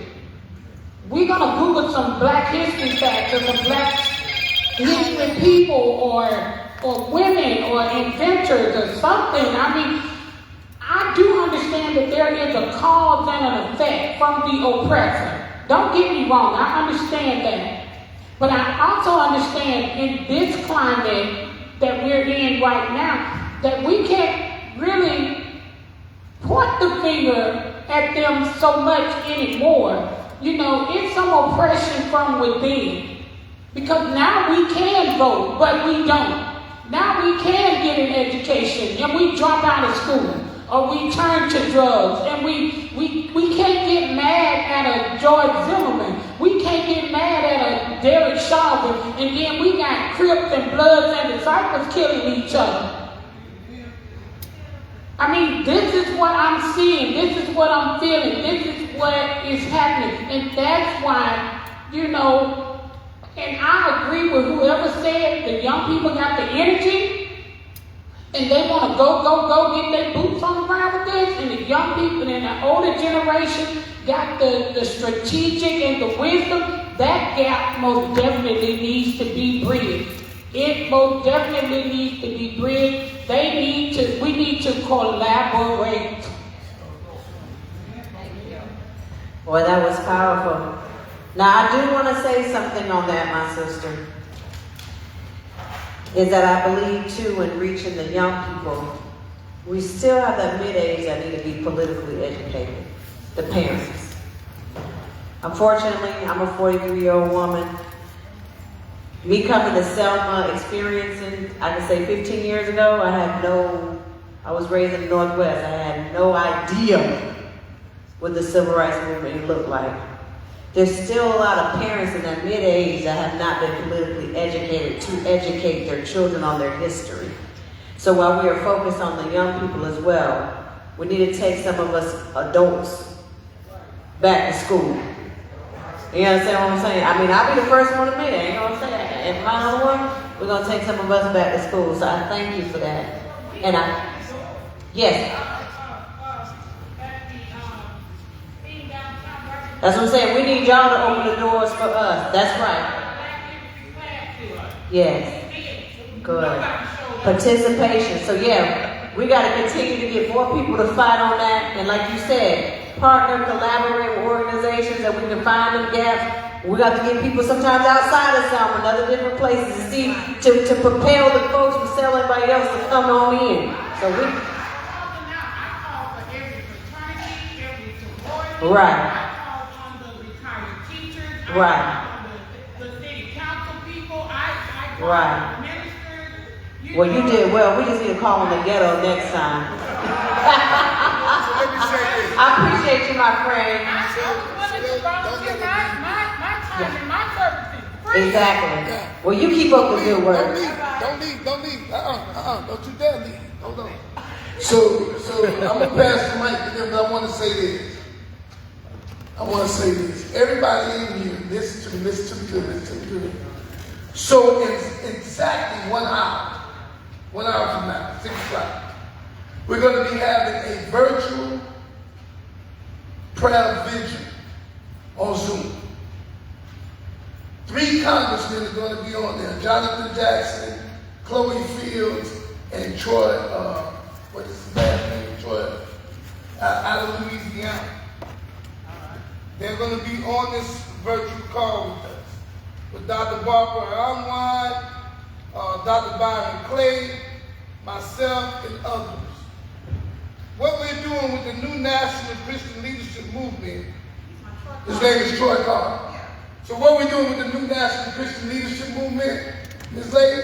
We're going to Google some black history facts or some black history people or women or inventors or something. I mean, I do understand that there is a cause and an effect from the oppressor. Don't get me wrong, I understand that. But I also understand in this climate that we're in right now, that we can't really point the finger at them so much anymore. You know, it's some oppression from within. Because now we can vote, but we don't. Now we can get an education, and we drop out of school, or we turn to drugs, and we can't get mad at a George Zimmerman. We can't get mad at a Derek Chauvin, and then we got Crips and Bloods and Disciples killing each other. I mean, this is what I'm seeing, this is what I'm feeling, this is what is happening. And that's why, you know, and I agree with whoever said the young people got the energy and they want to go, get their boots on the ground with this, and the young people and the older generation got the strategic and the wisdom. That gap most definitely needs to be bridged. It most definitely needs to be bridged. We need to collaborate. Boy, that was powerful. Now, I do want to say something on that, my sister. Is that I believe, too, in reaching the young people, we still have that mid-age that need to be politically educated, the parents. Unfortunately, I'm a 43-year-old woman. Me coming to Selma, experiencing, I can say 15 years ago, I was raised in the Northwest. I had no idea what the civil rights movement looked like. There's still a lot of parents in that mid-age that have not been politically educated to educate their children on their history. So while we are focused on the young people as well, we need to take some of us adults back to school. You understand what I'm saying? I mean, I'll be the first one to admit it, you know what I'm saying? If I'm the one, we're going to take some of us back to school. So I thank you for that. And yes. At the That's what I'm saying. We need y'all to open the doors for us. That's right. Yes. Good. Participation. So yeah, we got to continue to get more people to fight on that. And like you said, partner, collaborate with organizations that we can find them gaps. We got to get people sometimes outside of Selma and other different places to see, to propel the folks from selling everybody else to come on in. So we. Right. Right. The city council people, I Right. ministers. Well, you did well. We just need to call them the ghetto next time. I appreciate you, my friend. I was willing to volunteer my time and my services. Exactly. Well, you keep up the good work. Don't leave. Don't you dare leave. Hold on. So I'm gonna pass the mic to them, but I want to say this. Everybody in here, listen to me good. So in exactly 1 hour from now, 6 o'clock, we're going to be having a virtual prayer vigil on Zoom. 3 congressmen are going to be on there: Jonathan Jackson, Chloe Fields, and Troy. What is his last name? Troy, out of Louisiana. They're going to be on this virtual call with us, with Dr. Barbara Unwine, Dr. Byron Clay, myself, and others. What we're doing with the new National Christian Leadership Movement, his name is Troy Carter. So what we're doing with the new National Christian Leadership Movement, Ms. Lady,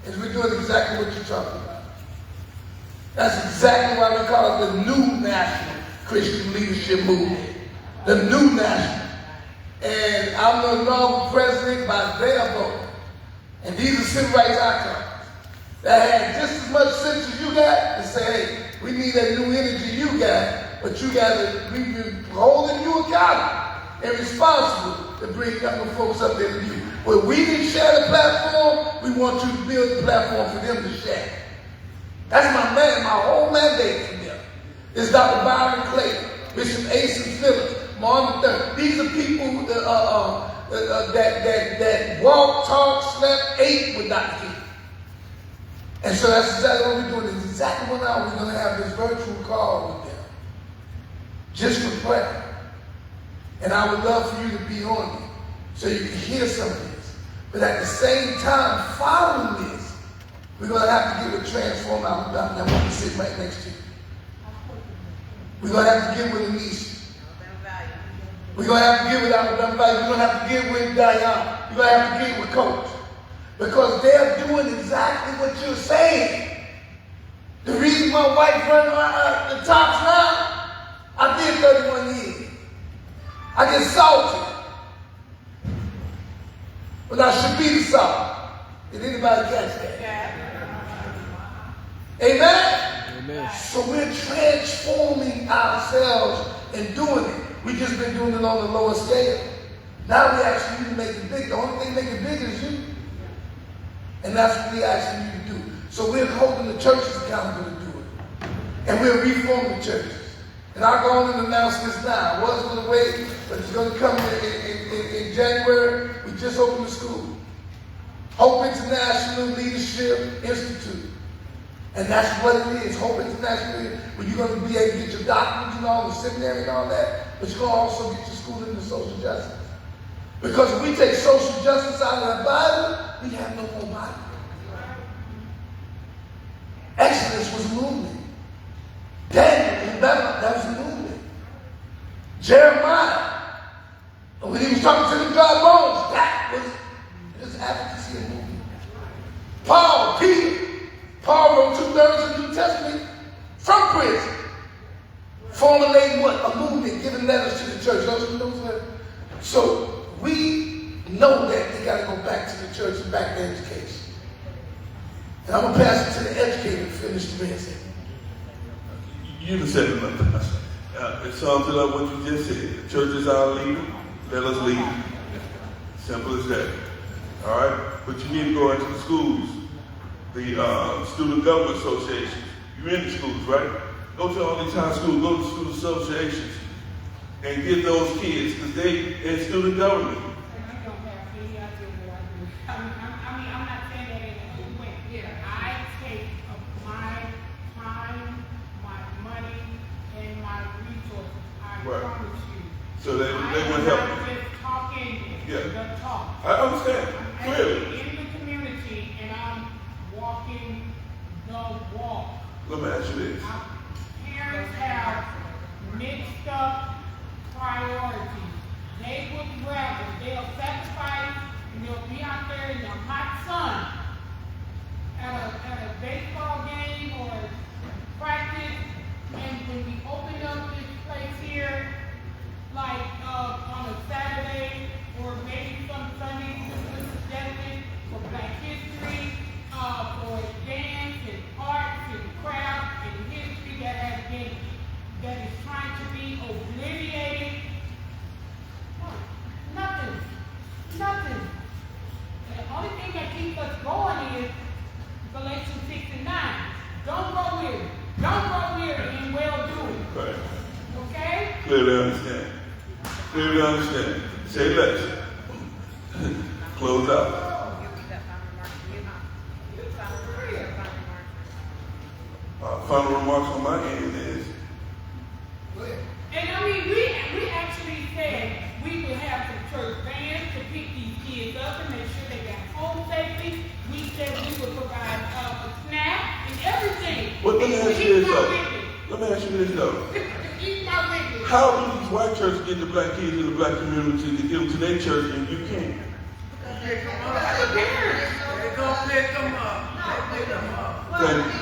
is we're doing exactly what you're talking about. That's exactly why we call it the new National Christian Leadership Movement. The new national. And I'm the inaugural president by their vote. And these are civil rights icons that had just as much sense as you got to say, hey, we need that new energy you got, but you got to be holding you accountable and responsible to bring younger folks up there to you. When we didn't share the platform, we want you to build the platform for them to share. That's my whole mandate for them. It's Dr. Byron Clay, Bishop Asa Phillips, Martin III. These are people that walked, talked, slept, ate with Dr. King. And so that's exactly what we're doing. It's exactly 1 hour we're going to have this virtual call with them, just for prayer. And I would love for you to be on it so you can hear some of this. But at the same time, following this, we're going to have to get with Transform Alabama. That one sitting right next to you. We're going to have to get with Anisha. We're going to have to get with Alabama Valley. We're going to have to get with Diana. We're going to have to get with Coach. Because they're doing exactly what you're saying. The reason my wife run the tops now, I did 31 years. I get salty. But I should be the salt. Did anybody catch that? Amen? Amen. So we're transforming ourselves and doing it. We've just been doing it on a lower scale. Now we actually need to make it big. The only thing make it big is you. And that's what we actually need to do. So we're holding the churches accountable to do it. And we're reforming the churches. And I'll go on and announce this now. I was going to wait, but it's going to come in January. We just opened the school. Hope International Leadership Institute. And that's what it is. Hope International, where you're going to be able to get your doctorate and all, the seminary and all that, but you're going to also get your school into social justice. Because if we take social justice out of the Bible, we have no more Bible. Exodus was a movement. Daniel, remember, that was a movement. Jeremiah, when he was talking to the dry bones, that was his advocacy of movement. Paul, Peter, Paul wrote 2/3 of the New Testament from prison, formulating what? A movement, giving letters to the church. So we know that they got to go back to the church and back to education. And I'm going to pass it to the educator to finish the message. You just said it, Pastor. It sums it up what you just said. The church is our leader. Let us lead. Simple as that. All right? But you need to go into the schools. The Student Government Association. You're in the schools, right? Go to all these high schools. Go to student associations. and get those kids, because they in student government. And I don't have any idea what I do. I'm not saying that in a good way. Yeah, I take my time, my money, and my resources. I Right. promise you. So they wouldn't help you. I'm not just talking the talk. I understand, I'm clearly. actually in the community and I'm walking the walk. Let me ask you this. Parents have mixed up priorities. They would rather, they'll sacrifice and they'll be out there in the hot sun at a baseball game or practice, and when we open up this place here, like on a Saturday or maybe some Sundays, this was suggested for Black History, for dance and arts and craft and history that is trying to be obliterated. Nothing. The only thing that keeps us going is Galatians 6 and 9. Don't grow weary. Don't grow weary in well doing. Right. Okay? Clearly understand. Clearly understand. Say less. Close out. Final remarks on my end is, And I mean, we actually said we would have some church bands to pick these kids up and make sure they got home safely. We said we would provide a snack and everything. well, let me ask you this though. Witness. Let me ask you this though. Eat my witness. How do these white churches get the black kids in the black community to get them to their church and you can't? They're gonna pick them up. Thank you.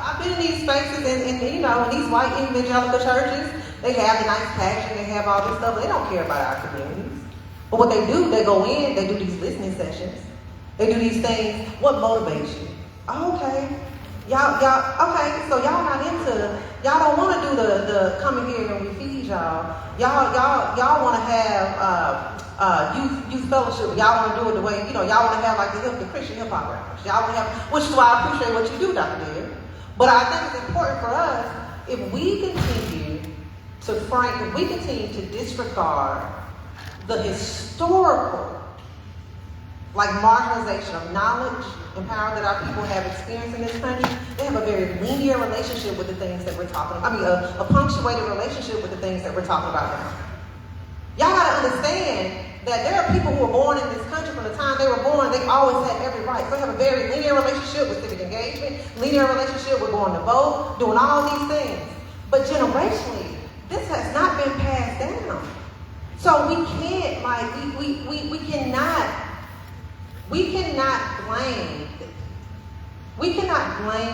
I've been in these spaces and you know, in these white evangelical churches, they have the nice passion, they have all this stuff, but they don't care about our communities. But what they do, they go in, they do these listening sessions, they do these things. What motivates you? Oh, okay. Y'all, okay, so y'all not into, y'all don't want to do the coming here and we feed y'all. Y'all want to have youth fellowship. Y'all want to do it the way, you know, y'all want to have like the Christian hip hop rappers. Y'all want to have, which is why I appreciate what you do, Dr. Deere. But I think it's important for us, if we continue to disregard the historical, like marginalization of knowledge and power that our people have experienced in this country, they have a very linear relationship with the things that we're talking about. I mean, a punctuated relationship with the things that we're talking about now. Y'all gotta understand that there are people who were born in this country from the time they were born, they always had every right. So they have a very linear relationship with civic engagement, linear relationship with going to vote, doing all these things. But generationally, this has not been passed down. So we can't, like, we cannot blame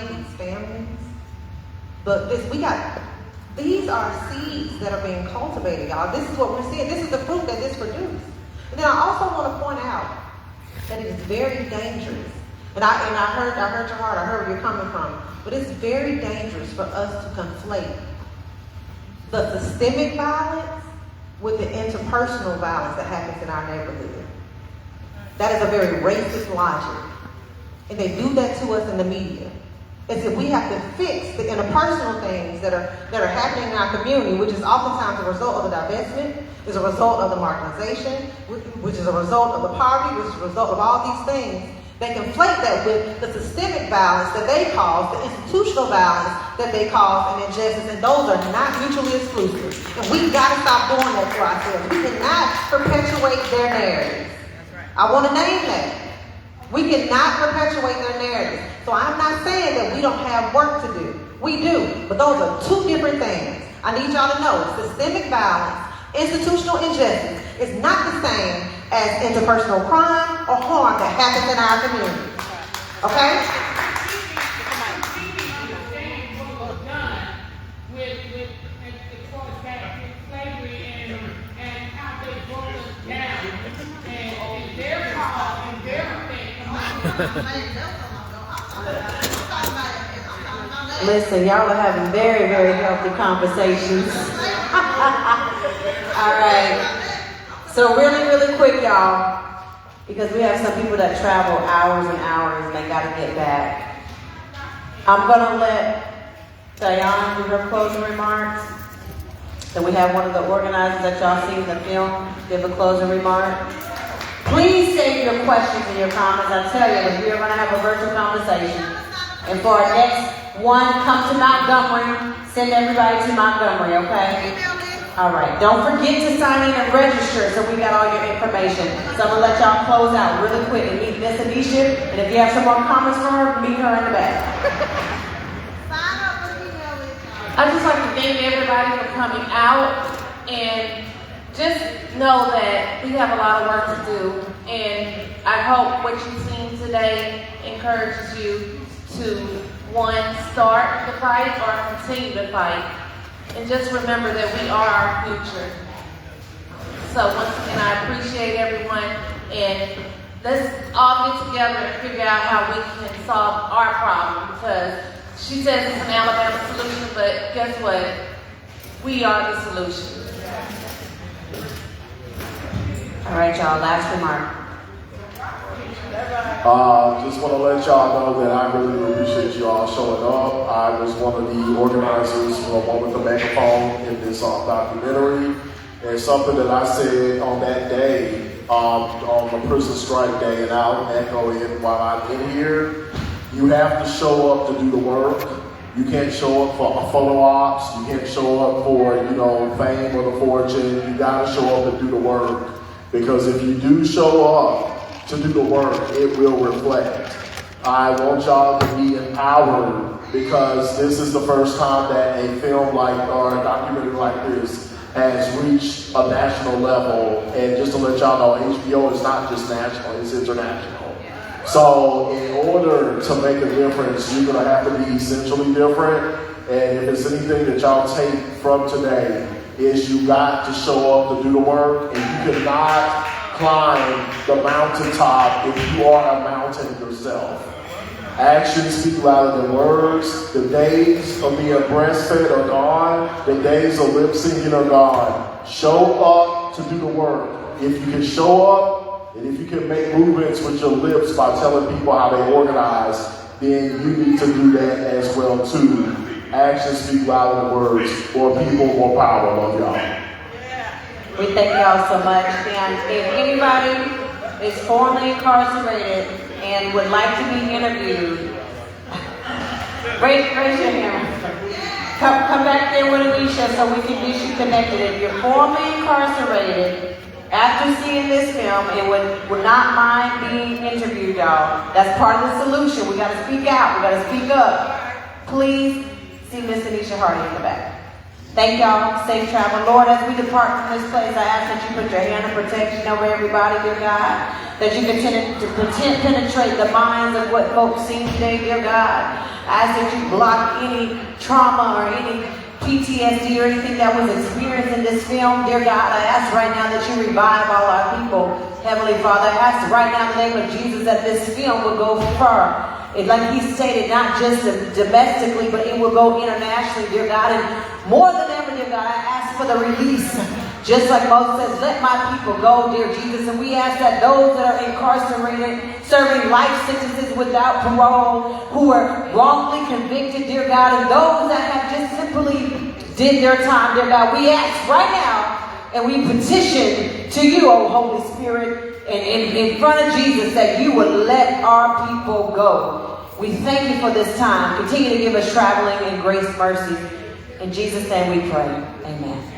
these families. But these are seeds that are being cultivated, y'all. This is what we're seeing. This is the fruit that this produced. And then I also want to point out that it is very dangerous. And I heard your heart. I heard where you're coming from. But it's very dangerous for us to conflate the systemic violence with the interpersonal violence that happens in our neighborhood. That is a very racist logic. And they do that to us in the media. As if we have to fix the interpersonal things that are happening in our community, which is oftentimes a result of the divestment, is a result of the marginalization, which is a result of the poverty, which is a result of all these things. They conflate that with the systemic violence that they cause, the institutional violence that they cause, and injustice, and those are not mutually exclusive. And we've got to stop doing that to ourselves. We cannot perpetuate their narratives. I want to name that. We cannot perpetuate their narrative. So I'm not saying that we don't have work to do. We do. But those are two different things. I need y'all to know systemic violence, institutional injustice is not the same as interpersonal crime or harm that happens in our community. Okay? Listen, y'all are having very, very healthy conversations. All right. So really, really quick, y'all, because we have some people that travel hours and hours and they got to get back. I'm going to let Diane do her closing remarks. Then we have one of the organizers that y'all see in the film give a closing remark. Please save your questions and your comments. I tell you, we are going to have a virtual conversation. And for our next one, come to Montgomery. Send everybody to Montgomery, okay? All right. Don't forget to sign in and register so we got all your information. So I'm going to let y'all close out really quick and meet Miss Anisha. And if you have some more comments for her, meet her in the back. I'd just like to thank everybody for coming out, and just know that we have a lot of work to do, and I hope what you've seen today encourages you to, one, start the fight or continue to fight, and just remember that we are our future. So once again, I appreciate everyone, and let's all get together and figure out how we can solve our problem, because she says it's an Alabama solution, but guess what? We are the solution. All right, y'all, last remark. Just want to let y'all know that I really appreciate you all showing up. I was one of the organizers, one with the megaphone in this documentary. And something that I said on that day, on the prison strike day, and I'll echo it while I'm in here. You have to show up to do the work. You can't show up for a photo ops. You can't show up for, fame or the fortune. You gotta show up and do the work. Because if you do show up to do the work, it will reflect. I want y'all to be empowered, because this is the first time that a film or a documentary like this has reached a national level. And just to let y'all know, HBO is not just national, it's international. So in order to make a difference, you're going to have to be essentially different. And if it's anything that y'all take from today, is you got to show up to do the work, and you cannot climb the mountaintop if you are a mountain yourself. Actions speak louder than words. The days of being breastfed are gone. The days of lip syncing are gone. Show up to do the work. If you can show up, and if you can make movements with your lips by telling people how they organize, then you need to do that as well too. Actions speak louder than words. More people, more power. Love y'all. We thank y'all so much. And if anybody is formerly incarcerated and would like to be interviewed, raise your hand. Come back there with Anisha so we can get you connected. If you're formerly incarcerated, after seeing this film, and would not mind being interviewed, y'all. That's part of the solution. We got to speak out. We got to speak up. Please see Miss Anisha Hardy in the back. Thank y'all. Safe travel. Lord, as we depart from this place, I ask that you put your hand of protection over everybody, dear God. That you continue to penetrate the minds of what folks seen today, dear God. I ask that you block any trauma or any PTSD or anything that was experienced in this film, dear God. I ask right now that you revive all our people, Heavenly Father. I ask right now in the name of Jesus that this film will go far. Like he stated, not just domestically, but it will go internationally, dear God. And more than ever, dear God, I ask for the release. Just like Moses says, let my people go, dear Jesus. And we ask that those that are incarcerated, serving life sentences without parole, who are wrongfully convicted, dear God, and those that have just simply did their time, dear God, we ask right now, and we petition to you, O Holy Spirit, and in front of Jesus, that you would let our people go. We thank you for this time. Continue to give us traveling in grace, mercy. In Jesus' name we pray. Amen.